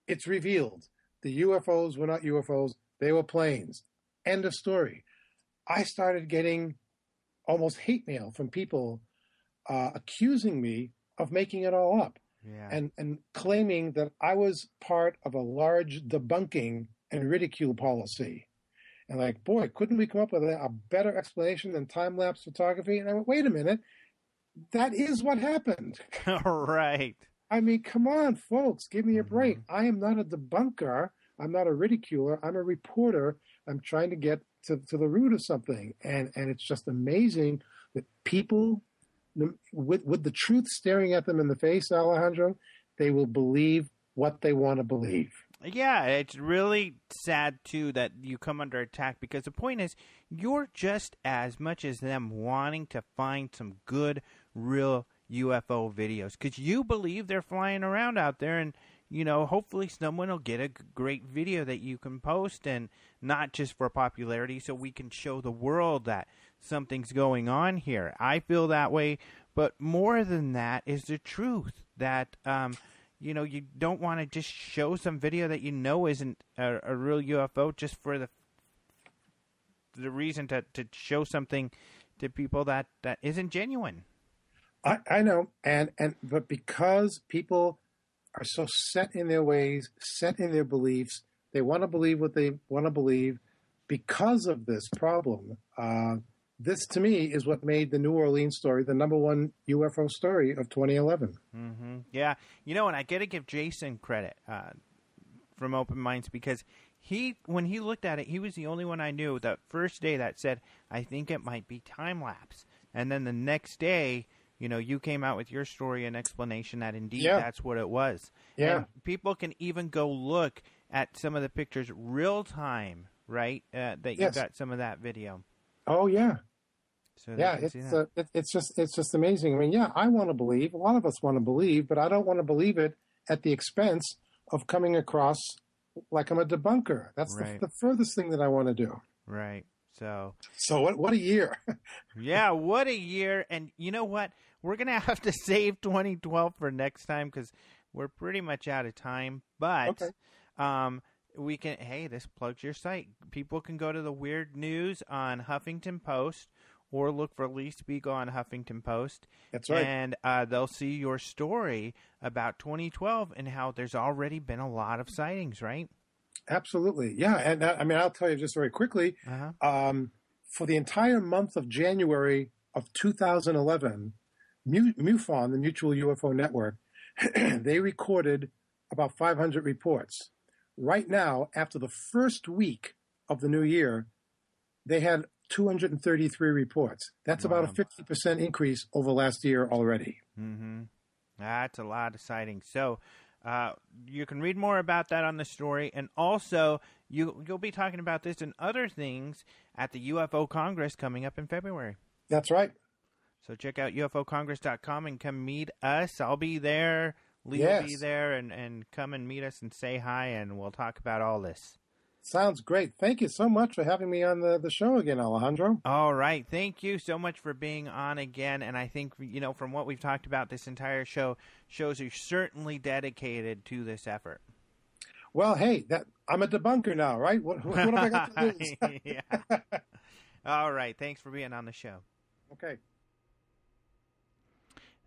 [SPEAKER 4] it's revealed. The UFOs were not UFOs. They were planes. End of story. I started getting almost hate mail from people accusing me of making it all up and claiming that I was part of a large debunking and ridicule policy. And like, boy, couldn't we come up with a better explanation than time-lapse photography? And I went, wait a minute. That is what happened.
[SPEAKER 2] Right.
[SPEAKER 4] I mean, come on, folks, give me a break. I am not a debunker. I'm not a ridiculer. I'm a reporter. I'm trying to get to the root of something. And it's just amazing that people, with the truth staring at them in the face, Alejandro, they will believe what they want to believe.
[SPEAKER 2] Yeah, it's really sad, too, that you come under attack because the point is you're just as much as them wanting to find some good, real UFO videos because you believe they're flying around out there and, you know, hopefully someone will get a great video that you can post and not just for popularity so we can show the world that something's going on here. I feel that way, but more than that is the truth that you know, you don't want to just show some video that you know isn't a real UFO just for the reason to show something to people that isn't genuine.
[SPEAKER 4] I know, but because people are so set in their ways, set in their beliefs, they want to believe what they want to believe. Because of this problem, this to me is what made the New Orleans story the #1 UFO story of 2011.
[SPEAKER 2] Yeah, you know, and I got to give Jason credit from Open Minds because when he looked at it, he was the only one I knew that first day that said, I think it might be time lapse. And then the next day, you know, you came out with your story and explanation that indeed that's what it was.
[SPEAKER 4] Yeah.
[SPEAKER 2] And people can even go look at some of the pictures real time, right? That you got some of that video.
[SPEAKER 4] Oh yeah.
[SPEAKER 2] So
[SPEAKER 4] it's just amazing. I mean, I want to believe. A lot of us want to believe, but I don't want to believe it at the expense of coming across like I'm a debunker. That's the furthest thing that I want to do.
[SPEAKER 2] Right. So
[SPEAKER 4] what a year.
[SPEAKER 2] Yeah, what a year. And you know what? We're going to have to save 2012 for next time because we're pretty much out of time. But we can, hey, this plugs your site. People can go to the Weird News on Huffington Post or look for Lee Speigel on Huffington Post.
[SPEAKER 4] That's right.
[SPEAKER 2] And they'll see your story about 2012 and how there's already been a lot of sightings, right?
[SPEAKER 4] Absolutely. Yeah. And I mean, I'll tell you just very quickly, for the entire month of January of 2011, MUFON, the Mutual UFO Network, they recorded about 500 reports. Right now, after the first week of the new year, they had 233 reports. That's about a 50% increase over last year already.
[SPEAKER 2] That's a lot of sightings. So you can read more about that on the story. And also, you'll be talking about this and other things at the UFO Congress coming up in February.
[SPEAKER 4] That's right.
[SPEAKER 2] So check out ufocongress.com and come meet us. I'll be there. Lee will be there, and come and meet us and say hi, and we'll talk about all this.
[SPEAKER 4] Sounds great. Thank you so much for having me on the show again, Alejandro.
[SPEAKER 2] All right. Thank you so much for being on again. And I think, from what we've talked about this entire show, shows you're certainly dedicated to this effort.
[SPEAKER 4] Well, hey, I'm a debunker now, right? What have I got to lose?
[SPEAKER 2] Yeah. All right. Thanks for being on the show.
[SPEAKER 4] Okay.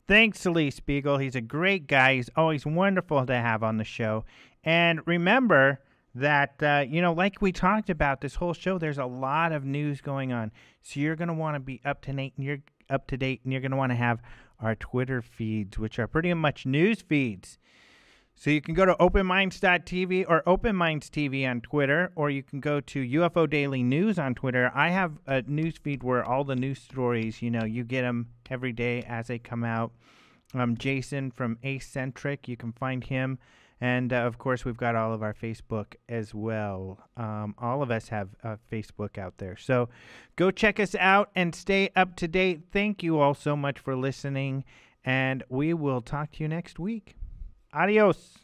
[SPEAKER 2] Thanks to Lee Speigel. He's a great guy. He's always wonderful to have on the show. And remember that, like we talked about this whole show, there's a lot of news going on. So you're going to want to be up to date, and you're going to want to have our Twitter feeds, which are pretty much news feeds. So you can go to openminds.tv or Open Minds TV on Twitter, or you can go to UFO Daily News on Twitter. I have a news feed where all the news stories, you get them every day as they come out. Jason from Acentric, you can find him. And, of course, we've got all of our Facebook as well. All of us have Facebook out there. So go check us out and stay up to date. Thank you all so much for listening, and we will talk to you next week. Adios.